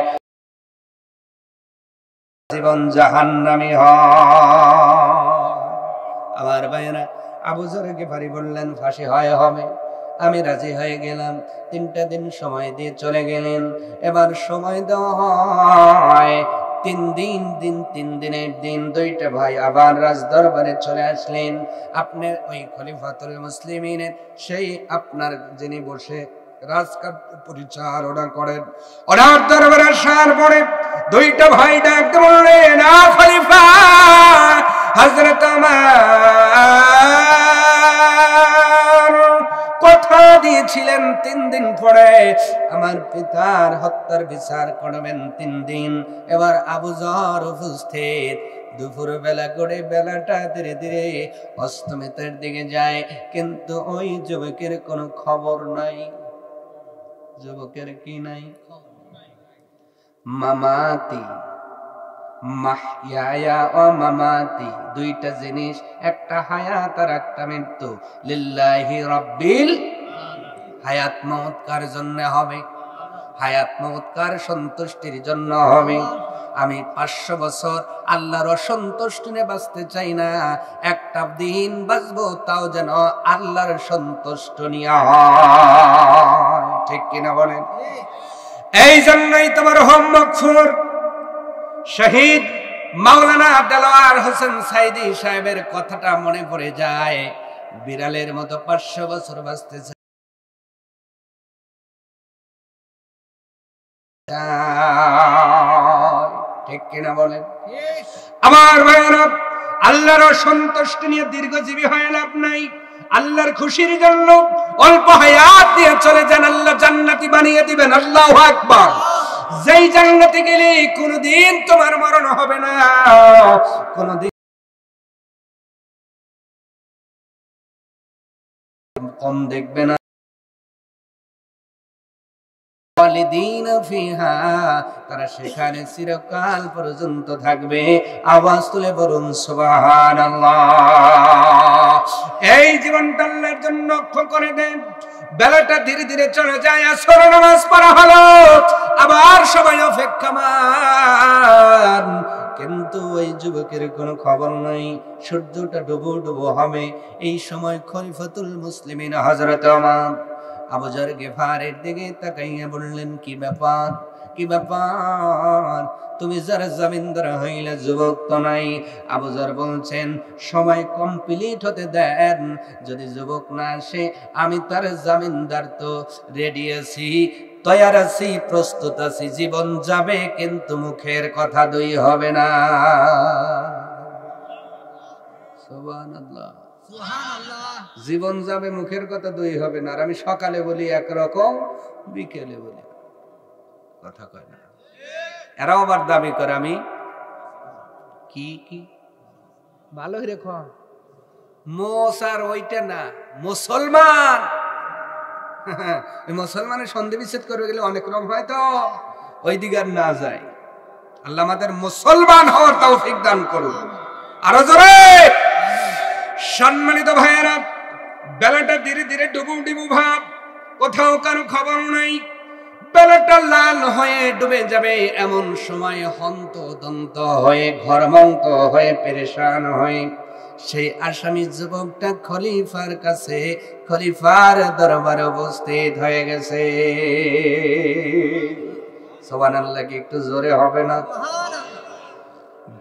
জীবন জাহান্নামী হয়। আমার ভাইয়েরা, আবু যর গিফারি বললেন ফাঁসি হবে। আমি রাজি হয়ে গেলাম। 3টা দিন সময় দিয়ে চলে গেলেন। এবার সময় দেওয়া হয় 3 দিনের দিন 2টা ভাই আবার রাজ দরবারে চলে আসলেন। আপনি ওই খলিফাতুল মুসলিমিনের সেই আপনার যিনি বসে রাজকার্য পরিচালনা করেন, ওনার দরবারে আসার পরে 2টা ভাই ডাকতে বললেন, খলিফা হযরত ওমর কথা দিয়েছিলেন 3 দিন পরে আমার পিতার হত্যার বিচার করবেন 3 দিন। এবার আবু যর উপস্থিত। দুপুর বেলা করে বেলাটা ধীরে ধীরে অস্তমিতের দিকে যায়, কিন্তু ওই যুবকের কোনো খবর নাই। যুবকের কি নাই? মামাতি, মাহইয়া ও মামাতি, 2টা জিনিস, একটা হায়াত আর একটা মৃত্যু। লিল্লাহি রাব্বিল, হায়াত মওত কার জন্য হবে? হায়াত মওত কার সন্তুষ্টির জন্য হবে? আমি 500 বছর আল্লাহর অসন্তুষ্টি নিয়ে বাঁচতে চাই না, একটা দিন বাঁচবো তাও যেন আল্লাহর সন্তুষ্ট নিয়ে হয়। ঠিক কিনা বলেন? এই জন্যই তোমার হোমমকফুর শহীদ মাওলানা দেলোয়ার হোসেন সাইদি সাহেবের কথাটা মনে পড়ে যায়। বিড়ালের মতো 500 বছর বাঁচতে চায়, ঠিক কিনা বলেন? আমার ভাইয়েরা, আল্লাহর সন্তুষ্টি নিয়ে দীর্ঘজীবী হয়ে লাভ নাই। আল্লাহর খুশির জন্য অল্প হায়াত দিয়ে চলে যান, আল্লাহ জান্নাতি বানিয়ে দিবেন। আল্লাহু আকবার। যেই জান্নাতে গেলে কোনদিন তোমার মরণ হবে না, কোনদিন কম দেখবে না। তারা সেখানে চিরকাল পর্যন্ত থাকবে। আওয়াজ তুলে বলুন সুবহানাল্লাহ। এই জীবনটা আল্লাহর জন্য লক্ষ্য করে দেন। বেলাটা ধীরে ধীরে চলে যায়, আসর নামাজ পড়া হলো, আবার সবাই অপেক্ষমান, কিন্তু ওই যুবকের কোনো খবর নাই। সূর্যটা ডুবো ডুবো হবে। এই সময় খলিফাতুল মুসলিমিন হযরত ওমর আবু যর গিফারের দিকে তাকাইয়া বললেন, কি ব্যাপার, কি ব্যাপার, তুমি যার জামিনদার হইলে যুবক তো নাই? আবু যর বলছেন, সময় কমপ্লিট হতে দেন, যদি যুবক না আসে আমি তার জামিনদার তো রেডি আছি, তৈয়ার আছি, প্রস্তুত আছি, জীবন যাবে কিন্তু মুখের কথা দুই হবে না। সুবহানাল্লাহ, জীবন যাবে মুখের কথা দুই হবে না। আর আমি সকালে বলি একরকম, বিকেলে বলি কথা কয় না। এরাও আবার দাবি করে আমি কি কি ভালো রেখো মোসার, ওইটা না, মুসলমান। মুসলমানের সন্ধি বিচ্ছেদ করবে গেলে অনেক রকম হয়, তো ওই দিকে আর না যায়। আল্লাহ আমাদের মুসলমান হওয়ার তৌফিক দান করুন। আরো জোরে। সম্মানিত ভাইয়েরা, বেলাটা ধীরে ধীরে ডুবু ডুবু ভাব, কোথাও কারো খবর নাই। বেলাটা লাল হয়ে ডুবে যাবে, এমন সময় হন্তদন্ত হয়ে, ঘরমন্ত হয়ে, পেরেশান হয়ে সেই আসামি যুবকটা খলিফার কাছে, খলিফার দরবারে উপস্থিত হয়ে গেছে। সুবহানাল্লাহ, কি একটু জোরে হবে না?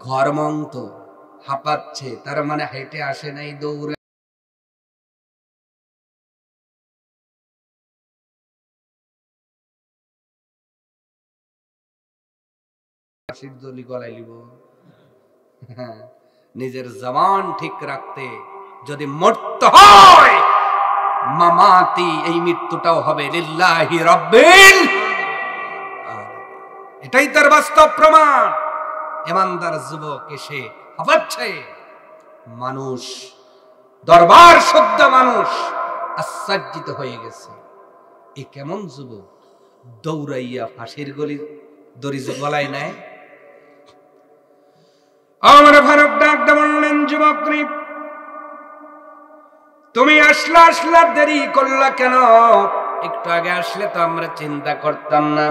ঘরমন্ত, হাঁপাচ্ছে, তার মানে হেঁটে আসে নাই, দৌড়ে। নিজের জবান ঠিক রাখতে যদি মরতে হয়, মামাতি, এই মৃত্যুটাও হবে লিল্লাহি রাব্বিল, এটাই তার বাস্তব প্রমাণ। ইমানদার যুবক এসে হাঁপাচ্ছে, মানুষ, দরবার শুদ্ধ মানুষ আশ্চর্যিত হয়ে গেছে, এ কেমন যুবক, দৌড়াইয়া ফাঁসির দড়ি গলায় নেয়। আমার ফারুক ডাক দিয়ে বললেন, যুবক তুমি আসলা দেরি করলা কেন? একটু আগে আসলে তো আমরা চিন্তা করতাম না।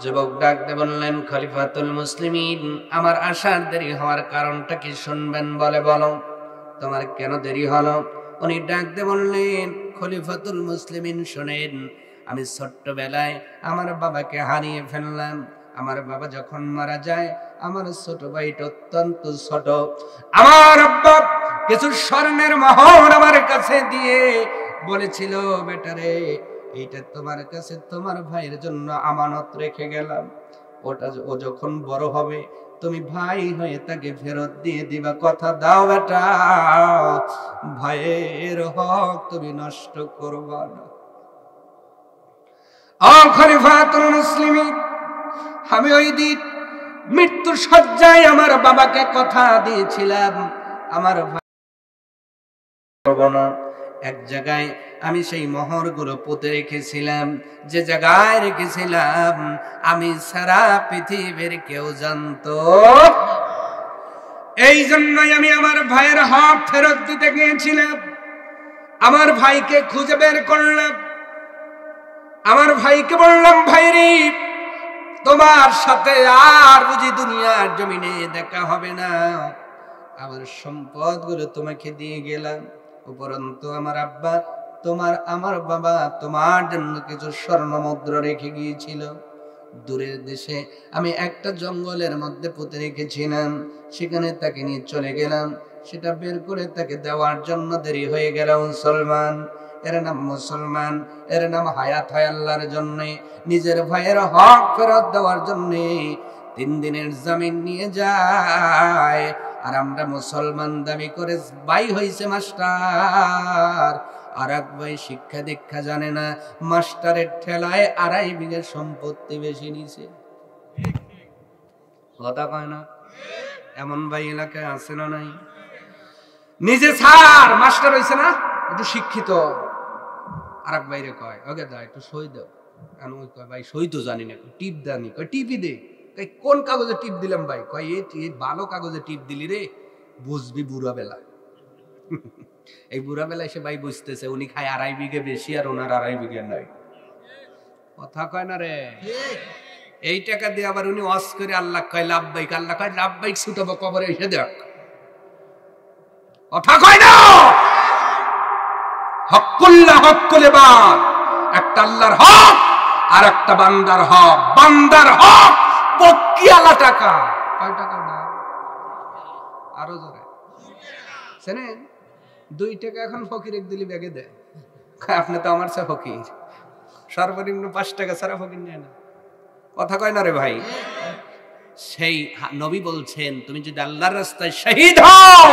যুবক ডাক দিয়ে বললেন, খলিফাতুল মুসলিমিন, আমার আসার দেরি হওয়ার কারণটা কি শুনবেন? বলো তোমার কেন দেরি হলো? উনি ডাক দিয়ে বললেন, খলিফাতুল মুসলিমিন শোনেন, আমি ছোট্টবেলায় আমার বাবাকে হারিয়ে ফেললাম। আমার বাবা যখন মারা যায়, আমার ছোট ভাইটা অত্যন্ত ছোট। আমার আব্বা কিছু স্বর্ণের মোহর আমার কাছে দিয়ে বলেছিল, বেটারে, এইটা তোমার কাছে তোমার ভাইয়ের জন্য আমানত রেখে গেলাম, ওটা ও যখন বড় হবে তুমি ভাই হয়ে তাকে ফেরত দিয়ে দিবা, কথা দাও বেটা, ভাইয়ের হক তুমি নষ্ট করবা না। খলিফাতুল মুসলিমিন, আমি ওই দিন মৃত্যুর শয্যায় আমার বাবাকে কথা দিয়েছিলাম, আমার ভাই না, এক জায়গায় আমি সেই মোহরগুলো পুঁতে রেখেছিলাম, যে জায়গায় রেখেছিলাম আমি সারা পৃথিবীর কেউ জানতো। এই জন্যই আমি আমার ভাইয়ের হক ফেরত দিতে গিয়েছিলাম। আমার ভাইকে খুঁজে বের করলাম, আমার ভাইকে বললাম, ভাইরে, তোমার সাথে আর বুঝি দুনিয়ার জমিনে দেখা হবে না, আমার সম্পদগুলো তোমাকে দিয়ে গেলাম, উপরন্তু আমার আব্বা, আমার বাবা তোমার জন্য কিছু স্বর্ণ মুদ্রা রেখে গিয়েছিল, দূরের দেশে আমি একটা জঙ্গলের মধ্যে পুঁতে রেখেছিলাম, সেখানে তাকে নিয়ে চলে গেলাম, সেটা বের করে তাকে দেওয়ার জন্য দেরি হয়ে গেল। মুসলমান, এর নাম মুসলমান, এর নাম হায়াত হয় আল্লাহর জন্য। নিজের ভাইয়ের হক ফেরত দেওয়ার জন্য 3 দিনের জামিন নিয়ে যায়, আর আমরা মুসলমান দাবি করে ভাই হইছে মাস্টার, আর এক ভাই শিক্ষা দীক্ষা জানে না, মাস্টারের ঠেলায় 2.5 বিঘা সম্পত্তি বেশি নিছে। কথা কয় না? এমন ভাই এলাকায় আছে না নাই? নিজে স্যার মাস্টার হইছে না, একটু শিক্ষিত, আরেক বাইরে কয় ওকে দা একটু সই দাও, আমি কয় ভাই সই তো জানি না, টিপ দানি, কয় টিপি দে, কয় কোন কাগজে টিপ দিলাম ভাই, কয় এই ভালো কাগজে টিপ দিলি রে, বুঝবি বুড়া বেলা। এই বুড়া বেলা এসে ভাই বুঝতেছে উনি খায় 2.5 বিঘে বেশি আর ওনার 2.5 বিঘে নাই। কথা কয় না রে। এই টাকা দিয়ে আবার উনি ওয়াজ করে আল্লাহ কয় লাভবাইক, আল্লাহ কয় লাভবাইক ছুটাবো কবরে এসে দেখ। কথা কয় না। হকুল্লাহ হকুলে বাদ, একটা আল্লাহর হক আর একটা বান্দার হক। বান্দার হক বকিয়ালা টাকা। কয় টাকা না আরো জোরে শুনেন, 2 টাকা এখন ফকির দিলি ব্যাগে দেয়, আপনি তো আমার চেয়ে ফকির, সর্বনিম্ন 5 টাকা ছাড়া ফকির নেয় না। কথা কয় না রে ভাই। সেই নবী বলছেন তুমি যদি আল্লাহর রাস্তায় শহীদ হও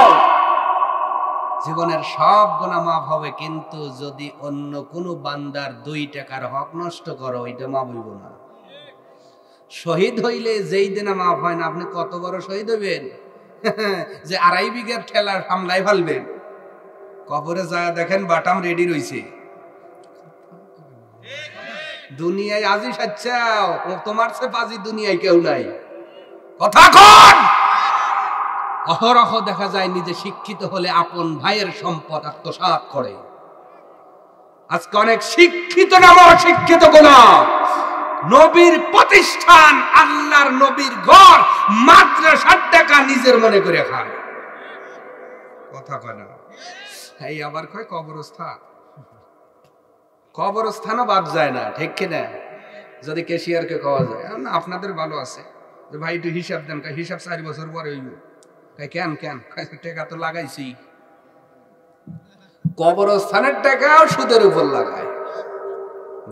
জীবনের সব গুনাহ মাফ হবে, কিন্তু যদি অন্য কোন বান্দার 2 টাকার হক নষ্ট করো এটা মাফ হইব না। শহীদ হইলে যেই দিনে মাফ হয় না, আপনি কত বড় শহীদ হইবেন যে 2.5 বিঘার ঠেলার সামলাই ফেলবেন, কবরে যায় দেখেন বাটাম রেডি রইছে। দুনিয়ায় আজি সাচ্চাও, তোমার চেয়ে পাজি দুনিয়ায় কেউ নাই। কথা কন। অহরহ দেখা যায় নিজে শিক্ষিত হলে আপন ভাইয়ের সম্পদ আত্মসাৎ করে। আজকে অনেক শিক্ষিত নাম অশিক্ষিত গুলো নবীর প্রতিষ্ঠান, আল্লাহর নবীর ঘর, মাদ্রাসার টাকা নিজের মনে করে খায়। কথা কয় না। এই আবার কয় কবরস্থান, কবরস্থানও বাদ যায় না, ঠিক কিনা? যদি ক্যাশিয়ারকে খাওয়া যায়, আপনাদের ভালো আছে যে ভাই একটু হিসাব দেন, হিসাব 4 বছর পরে হইব। কেন কেন টাকা তো লাগাইছি। কবরস্থানের টাকাও সুদের উপর লাগায়,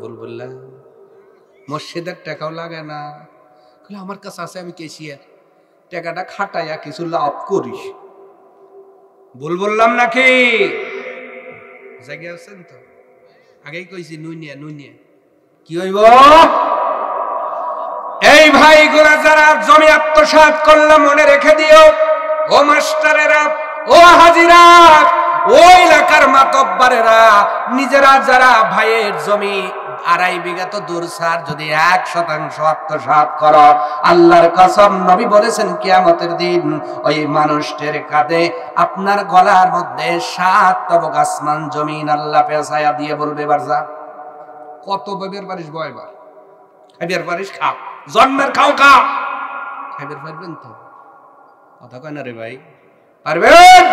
বলবল্লা মসজিদের টাকাও লাগায় না। আমার কাছে আছে, আমি ক্যাশিয়ার, টাকাটা খাটাইয়া কিছু লাভ করিস। বললাম নাকি জায়গা আছেন তো? আগেই কইছি নুইনিয়া নুইনিয়া কি হইব। এই ভাইগুলা যারা জমি আত্মসাৎ করলো মনে রেখে দিও, ও মাস্টারেরা, ও হাজিরা, ও এলাকার মাতব্বরেরা, নিজেরা যারা ভাইয়ের জমি 2.5 বিঘা তো দূর ছাড়, যদি 1% আত্মসাৎ করো, আল্লাহর কসম নবী বলেছেন কিয়ামতের দিন ওই মানুষটার কাঁধে আপনার গলার মধ্যে 7 তবক আসমান জমিন আল্লাহ পেছায়া দিয়ে বলবে এবার যা। কত বের পারিস বয়বার খাইবার পারিস খা, জন্মের খাও খা, খাইবার পারবেন তো? কথা কয় না রে ভাই, পারবেন?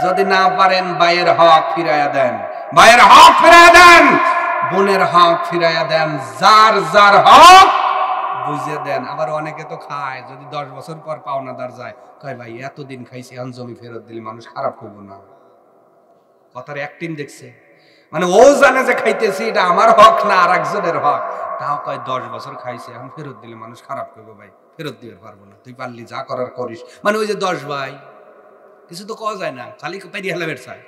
যদি না পারেন ভাইয়ের হক ফিরাইয়া দেন, ভাইয়ের হক ফিরাইয়া দেন, বোনের হক ফিরাইয়া দেন, যার যার হক বুঝে দেন। আবার অনেকে তো খায়, যদি 10 বছর পর পাওনাদার যায়, কয় ভাই এতদিন খাইছি এখন জমি ফেরত দিলে মানুষ খারাপ করব না। কথার অ্যাক্টিং দেখছে, মানে ও জানে যে খাইতেছি এটা আমার হক না আর একজনের হক, তাও কয় 10 বছর খাইছে এখন ফেরত দিলে মানুষ খারাপ করবো, ভাই ফেরত দিতে পারবো না, তুই পারলি যা করার করিস। মানে ওই যে 10 ভাই, কিছু তো কওয়া যায় না, খালি পেরি হেলা বেরছায়।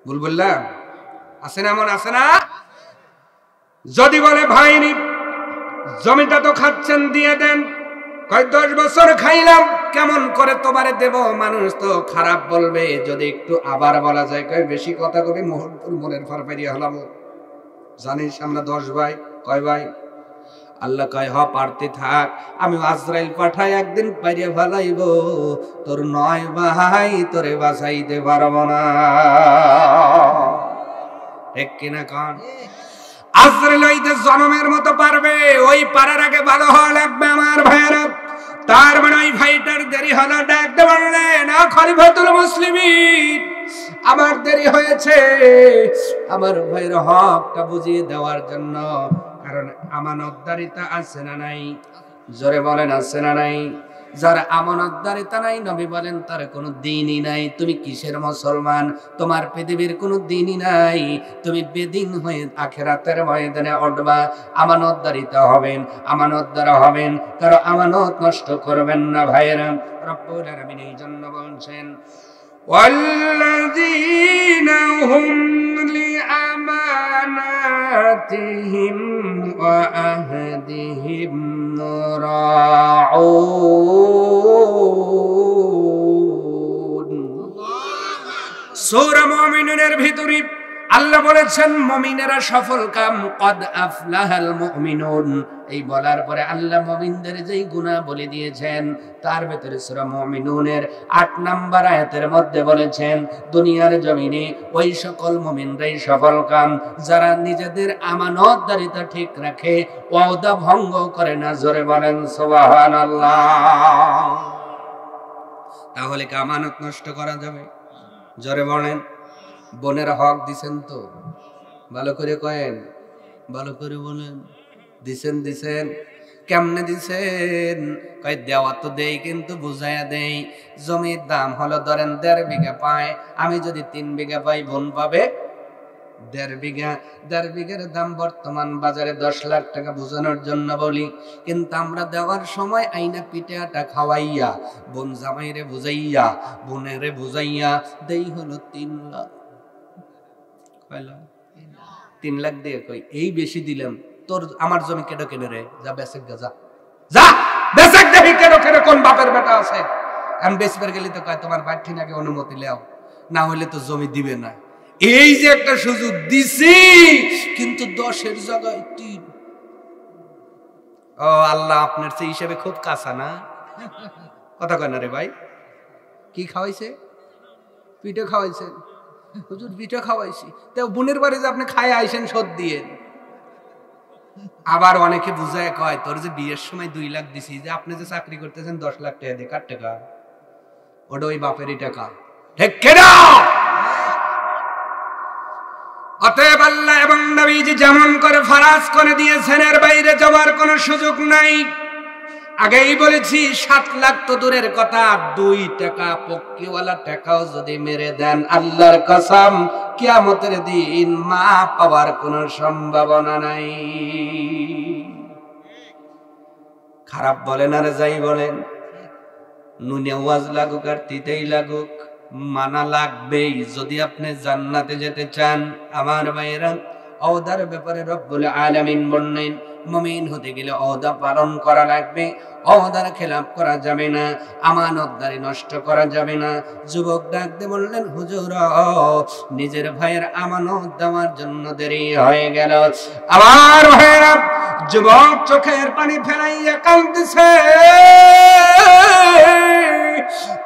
বললাম আছে না, এমন আছে না? যদি বলে ভাই জমিটা তো খাচ্ছেন দিয়ে দেন, কয় 10 বছর খাইলাম কেমন করে তোমারে দেব, মানুষ তো খারাপ বলবে। যদি একটু আবার বলা যায় কয় বেশি কথা কবি মোহনপুর মনের ফার পেরিয়ে হলাম, জানিস আমরা 10 ভাই। কয় ভাই? আল্লাহ কয় হ পারতে থাক, আমি আজরাইল পাঠাই একদিন পাইরে ভালাইব, তোর 9 ভাই তোরে বাঁচাইতে পারব না। ঠিক কিনা কন? আজরাইল হইতে জনমের মতো পারবে, ওই পারার আগে ভালো হওয়া লাগবে আমার ভাইয়েরা। তার মানে ওই ভাইটার দেরি হলো, ডাকতে বললেন খলিফাতুল মুসলিমিন আমার দেরি হয়েছে আমার ভাইয়ের হকটা বুঝিয়ে দেওয়ার জন্য, কারণ আমানতদারিতা আছে না নাই? জোরে বলেন আছে না নাই? যার আমানতদারিতা নাই নবী বলেন তার কোনো দিনই নাই। তুমি কিসের মুসলমান? তোমার পৃথিবীর কোনো দিনই নাই, তুমি বেদিন হয়ে আখিরাতের ময়দানে উঠবা। আমানতদারিতা হবেন, আমানতদার হবেন, কারো আমানত নষ্ট করবেন না ভাইয়েরা। রব্বুল আলামিন এই জন্য বলছেন والذين هم لأماناتهم وعهدهم راعون। সূরা মুমিনুনের ভিতরে আল্লাহ বলেছেন মুমিনেরা সফল কাম, কদ আফলাহাল মুমিনুন। এই বলার পরে আল্লাহ মুমিনদের যেই গুনাহ বলে দিয়েছেন তার ভিতরে সূরা মুমিনুনের ৮ নম্বর আয়াতের মধ্যে বলেছেন দুনিয়ার জমিনে ওই সকল মুমিনরাই সফল কাম যারা নিজেদের আমানতদারিতা ঠিক রাখে, ওয়াদা ভঙ্গ করে না। জোরে বলেন সুবহানাল্লাহ। তাহলে কি আমানত নষ্ট করা যাবে? জোরে বলেন। বোনের হক দিছেন তো? ভালো করে কয়েন, ভালো করে বলেন। দিছেন কেমনে দিছেন? কয় দেওয়া তো দেই, কিন্তু বুঝাইয়া দেই। জমির দাম হলো ধরেন ১.৫ বিঘা পায়, আমি যদি ৩ বিঘা পাই, বোন পাবে ১.৫ বিঘা। ১.৫ বিঘার দাম বর্তমান বাজারে ১০ লাখ টাকা, বোঝানোর জন্য বলি। কিন্তু আমরা দেওয়ার সময় আইনা পিঠে আটা খাওয়াইয়া, বোন জামাইরে বুঝাইয়া, বোনেরে বুঝাইয়া দেই হলো ৩ লাখ। ৩ লাখ দিয়ে কই এই বেশি দিলাম, তোর আমার জমি কেন কেনে রে, যা বেচেক গা, যা বেচেক দেখি কেন কেন, কোন বাপের বেটা আছে। আমি বেচবার গেলে তো কয় তোমার বাড়ি নাকি অনুমতি লেও, না হলে তো জমি দিবে না। এই যে একটা সুযোগ দিছি, কিন্তু ১০-এর জায়গায় ৩। ও আল্লাহ আপনার সেই হিসাবে খুব কাঁচা না? কথা কয় না রে ভাই। কি খাওয়াইছে? পিঠে খাওয়াইছে। হুজুর পিঠে খাওয়াইছি, তো বোনের বাড়ি যে আপনি খায় আইসেন শোধ দিয়ে। আবার অনেকে বুঝায় কয় তোর যে বিয়ের সময় ২ লাখ দিছি, যে আপনি যে চাকরি করতেছেন ১০ লাখ টাকা দিয়ে, কার টাকা? ওটা ওই বাপেরই টাকা। ঠিক কিনা? অতএব আল্লাহ এবং নবীজি যেমন করে ফরজ করে দিয়েছেন এর বাইরে যাওয়ার কোনো সুযোগ নাই। আগেই বলেছি ৭ লাখ তো দূরের কথা, ২ টাকা পক্ষীওয়ালা টাকাও যদি মেরে দেন, আল্লাহর কসম কিয়ামতের দিন মা পাওয়ার কোনো সম্ভাবনা নাই। খারাপ বলেন আর যাই বলেন, নুনে ওয়াজ লাগুক আর তিতেই লাগুক, মানা লাগবেই যদি আপনি জান্নাতে যেতে চান। আমার ভাইয়েরা, ওয়াদার ব্যাপারে রব্বুল আলামিন বললেন মুমিন হতে গেলে ওয়াদা পালন করা লাগবে, ওয়াদার খেলাপ করা যাবে না, আমানতদারি নষ্ট করা যাবে না। যুবক ডাকতে বললেন হুজুর নিজের ভাইয়ের আমানত দেওয়ার জন্য দেরি হয়ে গেল। আমার ভাইয়েরা, যুবক চোখের পানি ফেলাইয়া কাঁদতেছে,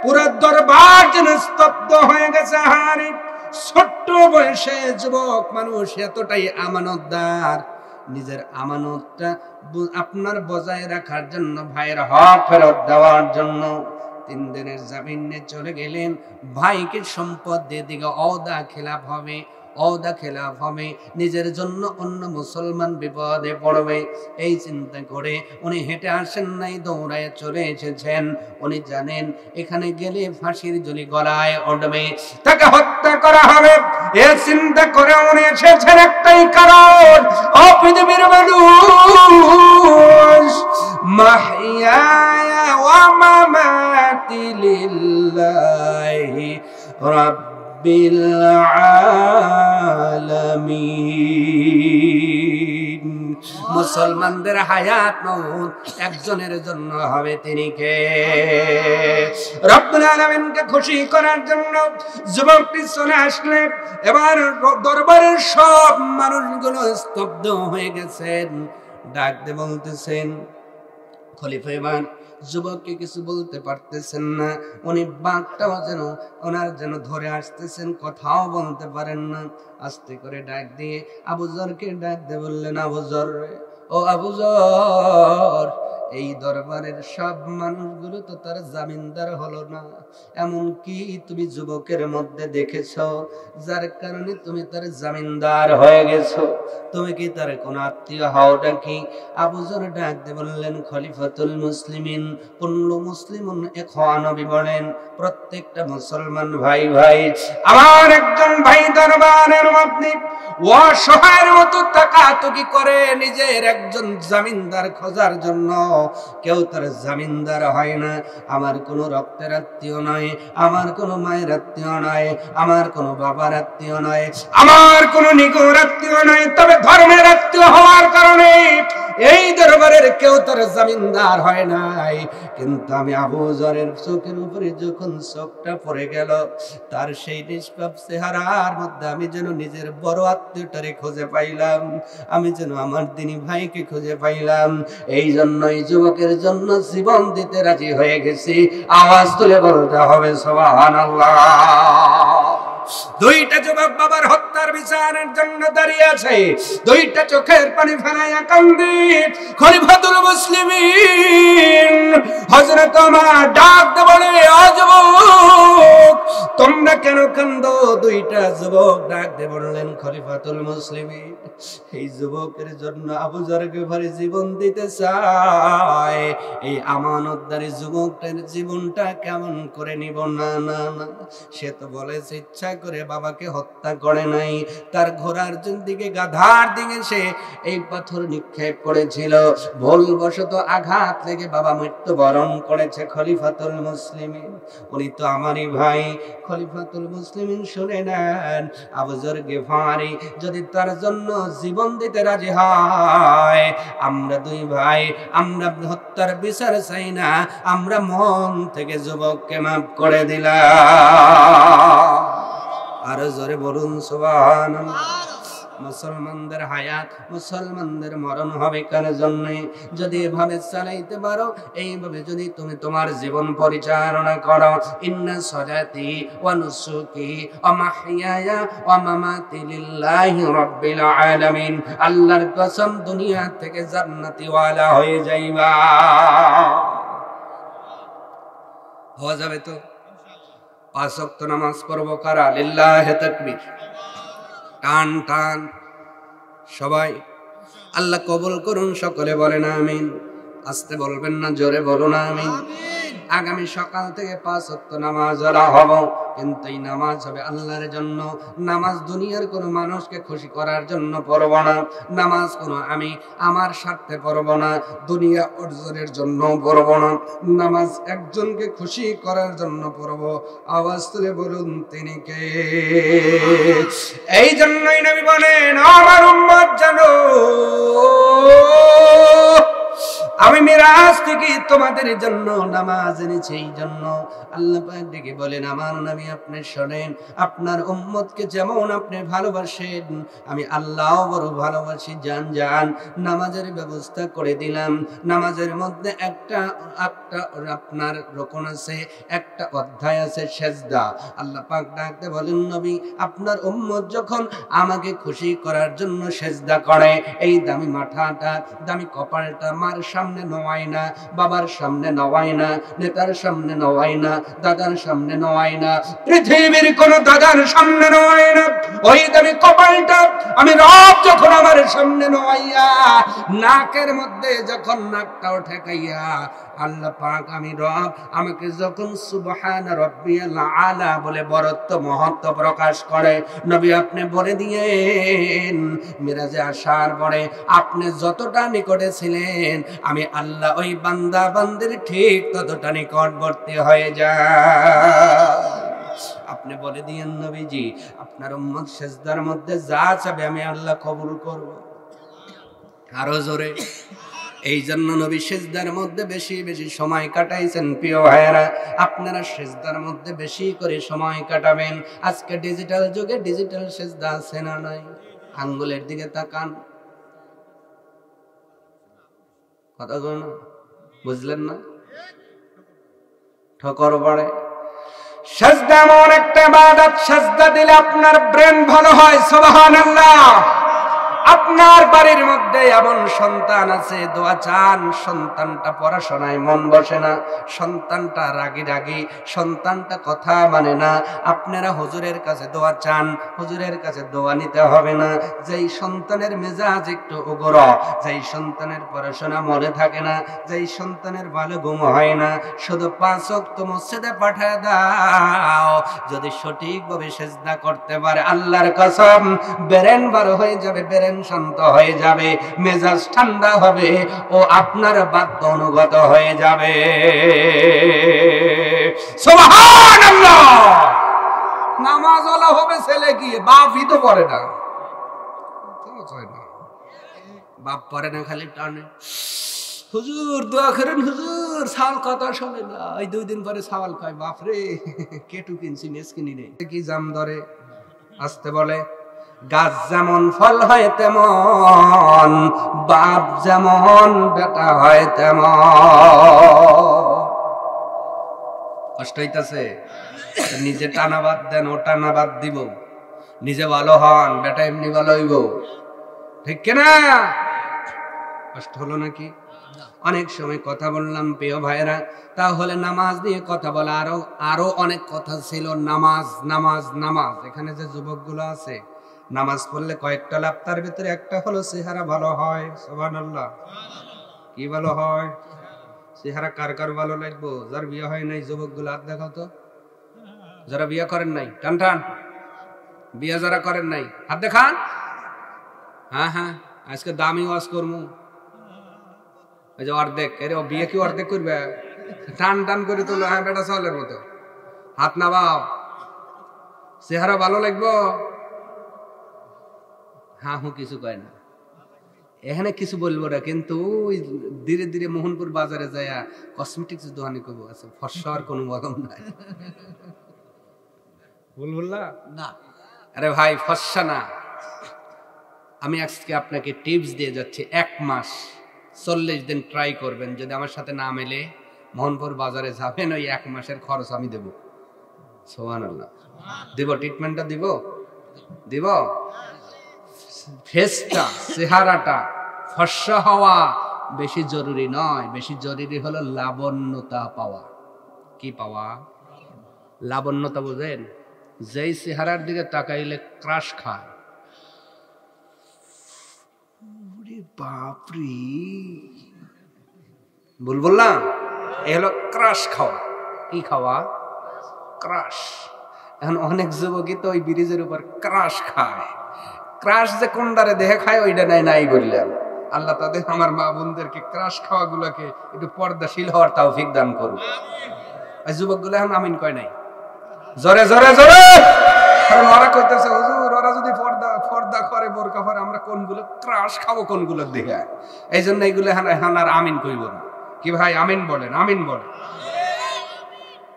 পুরো দরবার যেন স্তব্ধ হয়ে গেছে। হারি ছোট্ট বয়সে যুবক মানুষ এতটাই আমানতদার, নিজের আমানতটা আপনার বজায় রাখার জন্য, ভাইয়ের হক ফেরত দেওয়ার জন্য ৩ দিনের জামিন নিয়ে চলে গেলেন। ভাইকে সম্পদ দিয়ে দিকে ওয়াদা খেলাপ হবে, ওয়াদা খেলাপ হবে, নিজের জন্য অন্য মুসলমান বিপদে পড়বে, এই চিন্তা করে উনি হেঁটে আসেন নাই, দৌড়ায় চলে এসেছেন। উনি জানেন এখানে গেলে ফাঁসির ঝুলি গলায় উঠবে, তাকে হত্যা করা হবে। এই চিন্তা করে উনি এসেছেন একটাই কারণ, ও পৃথিবীর মানুষ, মাহইয়ায়া ওয়া মামাতি লিল্লাহি রাব্বিল আলামিন। মুসলমানদের হায়াত মউত একজনের জন্য হবে, তিনি কে? রব্বুল আলামিনকে খুশি করার জন্য যুবকটি চলে আসলেন। এবার দরবারের সব মানুষগুলো স্তব্ধ হয়ে গেছেন, ডাকতে বলতেছেন খলিফা। এবার যুবককে কিছু বলতে পারতেছেন না, উনি বাঘটাও যেন ওনার যেন ধরে আসতেছেন, কথাও বলতে পারেন না। আস্তে করে ডাক দিয়ে আবু যরকে ডাক দিয়ে বললেন, আবু যর, ও আবু যর, এই দরবারের সব মানুষগুলো তো তার জামিনদার হলো না, এমন কি তুমি যুবকের মধ্যে দেখেছো যার কারণে তুমি তার জামিনদার হয়ে গেছো? তুমি কি তার কোন আত্মীয় হও নাকি? আবু যর ডাক দিয়ে বললেন, খলিফাতুল মুসলিমিন, কুল্লু মুসলিমুন ইখওয়ানু, বলেন প্রত্যেকটা মুসলমান ভাই ভাই। আমার একজন ভাই দরবারের মধ্যে অসহায়ের মতো তাকাতুকি করে নিজের একজন জামিনদার খোঁজার জন্য, কেউ তার জামিনদার হয় না। আমার কোনো রক্তের আত্মীয় নয়, আমার কোনো মায়ের আত্মীয় নয়, আমার কোনো বাবার আত্মীয় নয়, আমার কোনো নিকট আত্মীয় নয়, তবে ধর্মের আত্মীয় হওয়ার কারণে এই দরবারের কেউ তার জমিনদার হয় নাই, কিন্তু আমি আবু যরের চোখের উপরে যখন চোখটা পড়ে গেল, তার সেই নিষ্পাপ চেহারার মধ্যে আমি যেন নিজের বড় আত্মীয়টারে খুঁজে পাইলাম, আমি যেন আমার দিনী ভাইকে খুঁজে পাইলাম। এই জন্যই যুবকের জন্য জীবন দিতে রাজি হয়ে গেছি। আওয়াজ তুলে বলতে হবে সুবহানাল্লাহ। দুইটা যুবক বাবার হত্যার বিচারের জন্য দাঁড়িয়ে আছে, দুইটা চোখের পানি ফেলাইয়া কান্দে খলিফাতুল মুসলিমিন হযরত ওমর ডাক দিয়ে বলে, ও যুবক তোমরা কেন কান্দো? দুইটা যুবক ডাক দিয়ে বললেন, খলিফাতুল মুসলিমিন এই যুবকের জন্য আবু যর গিফারি জীবন দিতে চায়, এই আমানতদারি যুবকটার জীবনটা কেমন করে নিব? না না না, সে তো বলেছে ইচ্ছা করে বাবাকে হত্যা করে নাই, তার ঘোড়ার দিকে গাধার দিকে সে এই পাথর নিক্ষেপ করেছিল, ভুলবশত আঘাত লেগে বাবা মৃত্যুবরণ করেছে। খলিফাতুল মুসলিমিন উনি তো আমারই ভাই। খলিফাতুল মুসলিমিন শুনে নেন, আবু যর গিফারি যদি তার জন্য জীবন দিতে রাজি হয়, আমরা দুই ভাই আমরা হত্যার বিচার চাই না, আমরা মন থেকে যুবককে মাফ করে দিলাম। আর জোরে বলুন সুবহানাল্লাহ। মুসলমানদের হায়াত, মুসলমানদের মরণ হবে কার জন্য? যদি এভাবে চালাইতে পারো, এইভাবে যদি তুমি তোমার জীবন পরিচালনা করো, ইন্না সলাতি ওয়া নুসুকি ওয়া মাহইয়ায়া ওয়া মামাতি লিল্লাহি রাব্বিল আলামিন, আল্লাহর কসম দুনিয়া থেকে জান্নাতি ওয়ালা হয়ে যাইবা। হয়ে যাবে তো? 5 ওয়াক্ত নামাজ পড়ব কারা? লিল্লাহি তাকবীর। টান টান সবাই আল্লাহ কবুল করুন, সকলে বলেন আমিন। আস্তে বলবেন না, জোরে বলুন আমিন। আগামী সকাল থেকে 5 ওয়াক্ত নামাজ আলা হব, কিন্তু এই নামাজ হবে আল্লাহর জন্য। নামাজ দুনিয়ার কোনো মানুষকে খুশি করার জন্য পড়ব না, নামাজ কোনো আমি আমার স্বার্থে পড়ব না, দুনিয়া অর্জনের জন্য পড়ব না, নামাজ একজনকে খুশি করার জন্য পড়ব। আওয়াজ তুলে বলুন তিনি কে? এই জন্যই নবী বলেন, আমার উম্মত জানো আমি মিরাজ থেকে তোমাদের জন্য নামাজ এনেছি। এই জন্য আল্লাহ পাক ডেকে বলেন, আমার নবী আপনি শোনেন, আপনার উম্মতকে যেমন আপনি ভালোবাসেন আমি আল্লাহও বড় ভালোবাসি। জান জান নামাজের ব্যবস্থা করে দিলাম। নামাজের মধ্যে একটা আপনার রকম আছে, একটা অধ্যায় আছে সেজদা। আল্লাহ পাক ডাকতে বলেন, নবী আপনার উম্মত যখন আমাকে খুশি করার জন্য সেজদা করে, এই দামি মাথাটা দামি কপালটা মার সামনে নওয়াই না, বাবার সামনে নওয়াই না, নেতার সামনে নওয়াই না, দাদার সামনে নওয়াই না, পৃথিবীর কোন দাদার সামনে নওয়াই না, ওই দামি কপালটা আমি রব যখন আমার সামনে নওয়াইয়া নাকের মধ্যে যখন নাকটাও ঠেকাইয়া আল্লাহ পাক আমি রব আমাকে যখন সুবহান রাব্বিয়াল আলা বলে বরত্ব মহত্ব প্রকাশ করে, নবী আপনি বলে দিয়েন মিরাজে আসার পরে আপনি যতটা নিকটে ছিলেন আমি আল্লাহ ওই বান্দা বান্দির ঠিক ততটা নিকটবর্তী হয়ে যায়। আপনি বলে দিয়েন নবীজি আপনার উম্মত সেজদার মধ্যে যা চাবে আমি আল্লাহ কবুল করব। আরো জোরে। এই জন্য নবী সেজদার মধ্যে বেশি বেশি সময় কাটাইছেন। প্রিয় ভাইয়েরা, আপনারা সেজদার মধ্যে বেশি করে সময় কাটাবেন। আজকে ডিজিটাল যুগে ডিজিটাল সেজদা আছে না নাই? আঙ্গুলের দিকে তাকান। কথা বলুন, বুঝলেন না? ঠকর পড়ে। সেজদা এমন একটা ইবাদত, সেজদা দিলে আপনার ব্রেন ভালো হয়। সুবহানাল্লাহ। আপনার বাড়ির মধ্যে এমন সন্তান আছে দোয়া চান, সন্তানটা পড়াশোনায় মন বসে না, সন্তানটা রাগী রাগী, সন্তানটা কথা মানে না, আপনারা হুজুরের কাছে দোয়া চান, হুজুরের কাছে দোয়া নিতে হবে না। যেই সন্তানের মেজাজ একটু উগ্র, যেই সন্তানের পড়াশোনা মনে থাকে না, যেই সন্তানের ভালো ঘুম হয় না, শুধু 5 ওয়াক্ত মসজিদে পাঠায় দাও, যদি সঠিকভাবে সেজদা করতে পারে আল্লাহর কসম ব্রেন বার হয়ে যাবে, ব্রেন শান্ত হয়ে যাবে, মেজাজ ঠান্ডা হবে, ও আপনার বাধ্য অনুগত হয়ে যাবে। সুবহানাল্লাহ। নামাজ ওয়ালা হবে ছেলে গিয়ে, বাপই তো পড়ে না। বাপ পরে না খালি টানে, হুজুর দোয়া করেন হুজুর, ছাওয়াল কথা শোনে না, এই 2 দিন পরে ছাওয়াল খায়। বাপরে, কেটু কিনছি মেস কিনি রে, কি জাম ধরে। আসতে বলে, গাছ যেমন ফল হয় তেমন, বাপ যেমন বেটা হয় তেমন। কষ্ট হইতাছে? নিজে টানা বাদ দেন, ও টানা বাদ দিব। নিজে ভালো হন, বেটা এমনি ভালো হইব, ঠিক কিনা? কষ্ট হলো নাকি? অনেক সময় কথা বললাম প্রিয় ভাইরা, তাহলে নামাজ নিয়ে কথা বলা, আরো অনেক কথা ছিল। নামাজ নামাজ নামাজ। এখানে যে যুবকগুলো আছে, নামাজ পড়লে কয়েকটা লাভ, তার ভিতরে একটা হলো চেহারা ভালো হয়। সুবহানাল্লাহ। কি ভালো হয়? চেহারা কার কার ভালো লাগবো? যার বিয়ে হয় নাই যুবকগুলো হাত দেখাও তো। যারা বিয়ে করেন নাই টান টান, বিয়ে যারা করেন নাই হাত দেখান। হ্যাঁ হ্যাঁ, আজকে দামি ওয়াজ করবো। ওই যে অর্ধেক, এর বিয়ে কি অর্ধেক করবে? টান টান করে তুলো, হ্যাঁ বেটা চালের মতো হাত না বাপ। চেহারা ভালো লাগবো? হ্যাঁ হুঁ কিছু কয় না, এখানে কিছু বলবো না, কিন্তু ধীরে ধীরে মোহনপুর বাজারে যায় কসমেটিক্স দোকানে করবো, আছে ফর্সা আর কোনো মলম নাই। বলবো না, আরে ভাই ফর্সা না। আমি আজকে আপনাকে টিপস দিয়ে যাচ্ছি, 1 মাস 40 দিন ট্রাই করবেন। যদি আমার সাথে না মেলে মোহনপুর বাজারে যাবেন, ওই 1 মাসের খরচ আমি দেব। সুবহানাল্লাহ। দিব, ট্রিটমেন্টটা দিব। ফেসটা, চেহারাটা ফর্সা হওয়া বেশি জরুরি নয়, বেশি জরুরি হলো লাবণ্যতা পাওয়া। কি পাওয়া? লাবণ্যতা বুঝেন? যেই চেহারার দিকে তাকাইলে ক্রাশ খায়। বাপরে, বললাম এ হলো ক্রাশ খাওয়া। কি খাওয়া? ক্রাশ। এখন অনেক যুবকই তো ওই ব্রিজের উপর ক্রাশ খায়। ক্রাশ যে কোনটারে দেখে খায় ওইটা নাই বললাম। আল্লাহ তাদের, আমার মা বোনদেরকে ক্রাশ খাওয়া গুলাকে একটু পর্দাশীল হওয়ার তৌফিক দান করুন। ওই যুবকগুলো এখন আমিন কয় নাই, জোরে জোরে জোরে। কারণ ওরা কইতেছে হুজুর, ওরা যদি পর্দা করে, বোরকা পরে, আমরা কোনগুলো ক্রাশ খাবো কোনগুলো দেখে। এই জন্য এইগুলো এখন আর আমিন কইব না। কি ভাই আমিন বলেন, আমিন বলেন।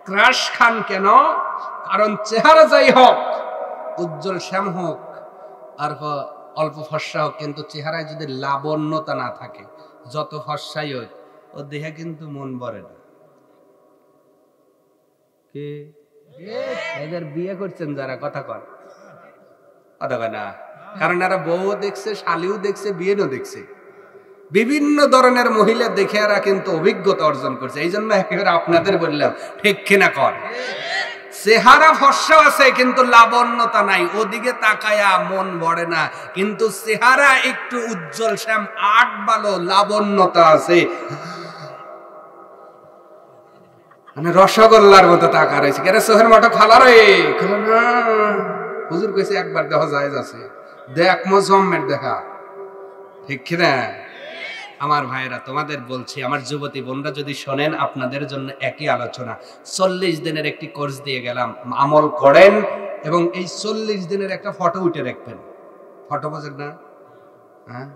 ক্রাশ খান কেন? কারণ চেহারা যাই হোক, উজ্জ্বল শ্যাম হোক আর অল্প ফর্সা হোক, কিন্তু চেহারায় যদি লাবণ্যতা না থাকে, যত ফর্সাই হোক, ও দেখে কিন্তু মন ভরে না। কি এদের বিয়ে করছেন যারা, কথা কয় না, কারণ এরা বউ দেখছে, শালিও দেখছে, বিয়েও দেখছে, বিভিন্ন ধরনের মহিলা দেখে এরা কিন্তু অভিজ্ঞতা অর্জন করছে। এই জন্য একেবারে আপনাদের বললাম, ঠিক কিনা কর? চেহারা ফর্সা আছে কিন্তু লাবণ্যতা নাই, ওদিকে তাকায়া মন ভরে না। কিন্তু চেহারা একটু উজ্জ্বল শ্যাম, আট ভালো, লাবণ্যতা আছে, মানে রসগোল্লার মতো টাকা রয়েছে। কেন সোহের মতো খালা রে, হুজুর কইছে একবার দেখা যায় আছে, দেখ মজম্মের দেখা, ঠিক কিনা? আমার ভাইরা, তোমাদের বলছি, আমার যুবতী বোনরা যদি শোনেন, আপনাদের জন্য একই আলোচনা। 40 দিনের একটি কোর্স দিয়ে গেলাম, আমল করেন এবং এই 40 দিনের একটা ফটো উঠে রাখবেন। ফটো বোঝেন না? হ্যাঁ,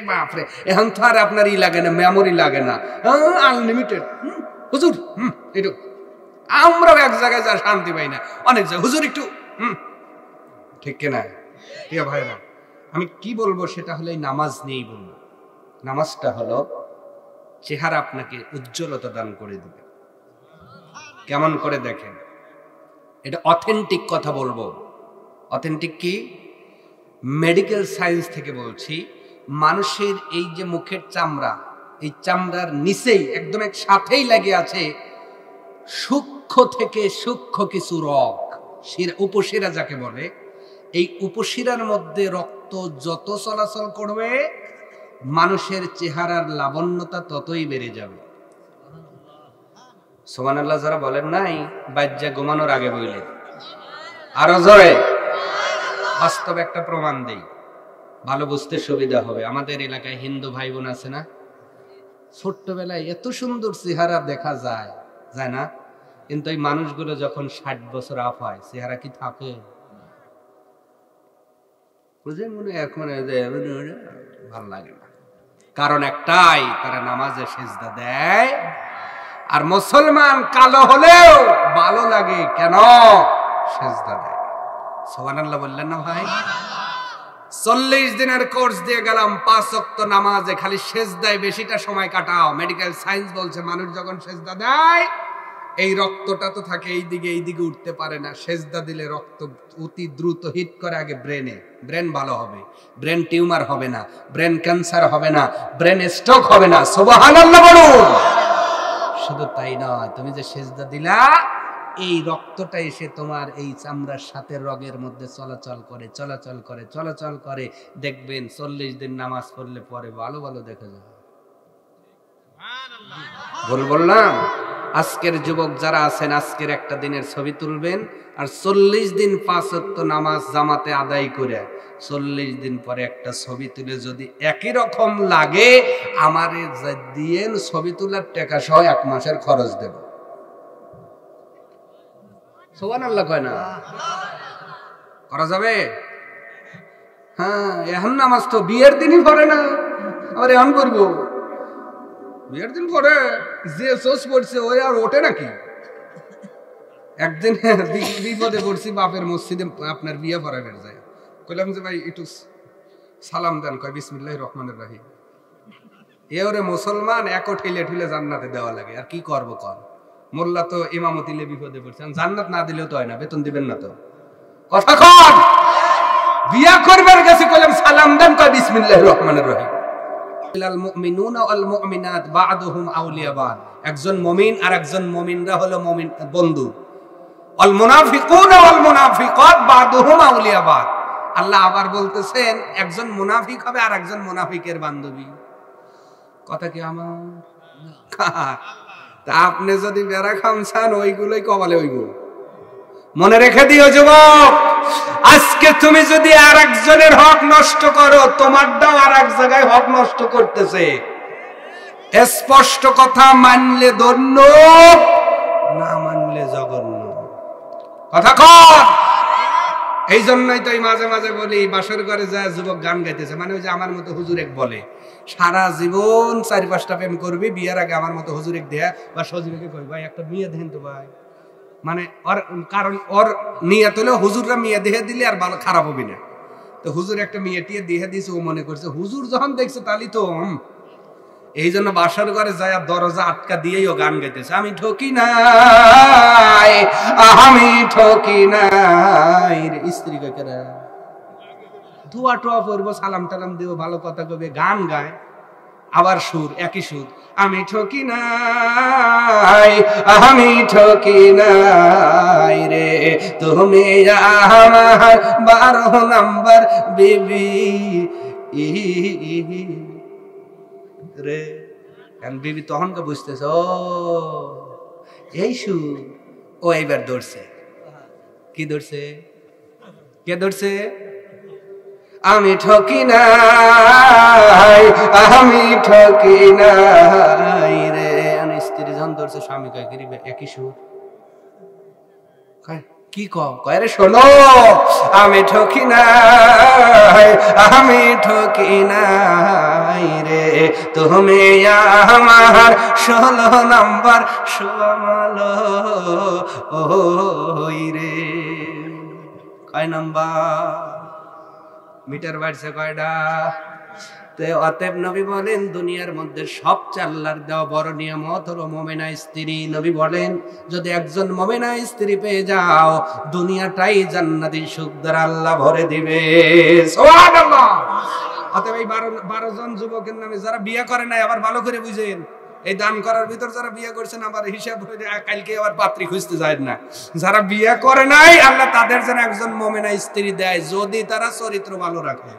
বাপরে, এখন তো আর আপনার ই লাগে না, মেমোরি লাগে না, আনলিমিটেড। হুজুর একটু, আমরাও এক জায়গায় যা শান্তি পাই না, অনেক জায়গায় হুজুর একটু, ঠিক কিনা? প্রিয় ভাইরা, আমি কি বলবো সেটা হলো এই নামাজ নিয়েই বলবো। নামাজটা হলো চেহারা আপনাকে উজ্জ্বলতা দান করে দিবে। কেমন করে দেখেন, এটা অথেন্টিক কথা বলবো। অথেন্টিক কি? মেডিকেল সায়েন্স থেকে বলছি। মানুষের এই যে মুখের চামড়া, এই চামড়ার নিচেই একদম এক সাথেই লাগে আছে সূক্ষ্ম থেকে সূক্ষ্ম কিছু রগ, উপশিরা যাকে বলে। এই উপশিরার মধ্যে রক্ত যত চলাচল করবে, মানুষের চেহারার লাবণ্যতা ততই বেড়ে যাবে। সুবহানাল্লাহ যারা বলেন নাই, বাজ্যা ঘুমানোর আগে বইলে আরো জোরে। বাস্তব একটা প্রমাণ দেই, ভালো বুঝতে সুবিধা হবে। আমাদের এলাকায় হিন্দু ভাই বোন আছে না, ছোট্টবেলায় এত সুন্দর চেহারা দেখা যায় না? কিন্তু এই মানুষগুলো যখন 60 বছর আপ হয়, চেহারা কি থাকে? বুঝে মনে এক মানে ভালো লাগে না, কারণ একটাই, তারা নামাজে সিজদা দেয়। আর মুসলমান কালো হলেও ভালো লাগে, কেন? সিজদা দেয়। সুবহানাল্লাহ বললেন না ভাই? 40 দিনের কোর্স দিয়ে গেলাম, 5 ওয়াক্ত নামাজে খালি সিজদায় বেশিটা সময় কাটাও। মেডিকেল সায়েন্স বলছে মানুষ যখন সিজদা দেয় এই রক্তটা তো থাকে এইদিকে উঠতে পারে না, সিজদা দিলে রক্ত অতি দ্রুত হিট করে আগে ব্রেনে, ব্রেন ভালো হবে, ব্রেন টিউমার হবে না, ব্রেন ক্যান্সার হবে না, ব্রেন স্ট্রোক হবে না। সুবহানাল্লাহ বলুন। শুধু তাই নয়, তুমি যে সিজদা দিলা এই রক্তটা এসে তোমার এই চামড়ার সাথে রগের মধ্যে চলাচল করে, দেখবেন 40 দিন নামাজ পড়লে পরে ভালো ভালো দেখা যাবে। ভুল বললাম? আজকের যুবক যারা আছেন আজকের একটা দিনের ছবি তুলবেন, আর 40 দিন 5 ওয়াক্ত নামাজ জামাতে আদায় করে 40 দিন পরে একটা ছবি তুলে যদি একই রকম লাগে, আমারে দিয়েন ছবি তোলার টাকা সহ 1 মাসের খরচ দেব। সুবহানাল্লাহ কয় না? করা যাবে? হ্যাঁ, এখন নামাজ তো বিয়ের দিনই পড়ে না, আবার এখন করবো? বিয়ের দিন পরে যে সোচ পড়ছে ওই আর ওঠে নাকি? একদিন বিপদে পড়ছি, বাপের মসজিদে আপনার বিয়ে পড়াবের যায়, কইলাম যে ভাই একটু সালাম দেন, কয় বিসমিল্লাহির রহমানির রহিম। এ ওরে মুসলমান এক ঠেলে জান্নাতে দেওয়া লাগে, আর কি করবো কর? মোল্লা তো ইমামতি লে বিপদে পড়ছে, জান্নাত না দিলেও তো হয় না, বেতন দিবেন না তো, কথা কন। বিয়া করবার কাছে কইলাম সালাম দেন, কয় বিসমিল্লাহির রহমানির রহিম। একজন মুমিন আর একজন মুমিনরা হলো মুমিন বন্ধু। আল্লাহ আবার বলতেছেন একজন মুনাফিক হবে আর একজন মুনাফিকের বান্ধবী। কথা কি আমার? তা আপনি যদি বেড়া খামছান ওইগুলোই কপালে হইব, মনে রেখে দিও যুবক। আজকে তুমি যদি আর একজনের হক নষ্ট করো, তোমারটাও আর এক জায়গায় হক নষ্ট করতেছে। স্পষ্ট কথা, মানলে ধন্য, না মানলে জঘন্য। কথা কর। এই জন্যই তো মাঝে মাঝে বলি, বাসর ঘরে যায় যুবক গান গাইতেছে, মানে ওই যে আমার মতো হুজুর এক বলে সারা জীবন 4-5টা প্রেম করবি, বিয়ের আগে আমার মতো হুজুর এক দেয়া বা সজীবকে কই ভাই একটা মেয়ে দেখেন তো ভাই, মানে ওর কারণ ওর নিয়ত হলো হুজুররা মেয়ে দেহে দিলে আর ভালো খারাপ হবে না। তো হুজুর একটা মেয়ে টিয়ে দেহে দিয়েছে, ও মনে করছে হুজুর যখন দেখছে তাহলে তো এই জন্য বাসার ঘরে যায় দরজা আটকা দিয়েই ও গান গাইতেছে, আমি ঠকি নাই, আমি ঠকি নাই। স্ত্রী কে ধোয়া টোয়া পড়বো, সালাম টালাম দিব, ভালো কথা কবে, গান গায়, আবার সুর, একই সুর, আমি ঠকি নাই, আমি ঠকি নাই রে, তুমি আমার 12 নম্বর বিবি রে। বিবি তখনকে বুঝতেছ ও এই সুর, ও এইবার ধরছে। কি ধরছে? কে ধরছে? আমি ঠকি নাই, আমি ঠকি নাই রে। স্ত্রী যখন ধরছে, স্বামী কয় কি একই সুর, কি কয় রে শোনো, আমি ঠকি নাই, আমি ঠকি নাই রে, তুমি আমার 16 নম্বর সোমালো ওই রে। কয় নাম্বার? মিটার বাড়ছে কয়টা? অতএব নবী বলেন দুনিয়ার মধ্যে সবচেয়ে আল্লাহর দেওয়া বড় নিয়ামত হলো মুমিনা স্ত্রী। নবী বলেন যদি একজন মুমিনা স্ত্রী পেয়ে যাও, দুনিয়াটাই জান্নাতি সুখ দ্বারা আল্লাহ ভরে দিবে। সুবহানাল্লাহ। অতএব এই 12 জন যুবকের নামে যারা বিয়ে করে নাই, আবার ভালো করে বুঝেন, এই দান করার ভিতর যারা বিয়ে করছেন আবার হিসাব কালকে আবার পাত্রী খুঁজতে যায় না। যারা বিয়ে করে নাই আল্লাহ তাদের যেন একজন মুমিনা স্ত্রী দেয়, যদি তারা চরিত্র ভালো রাখে।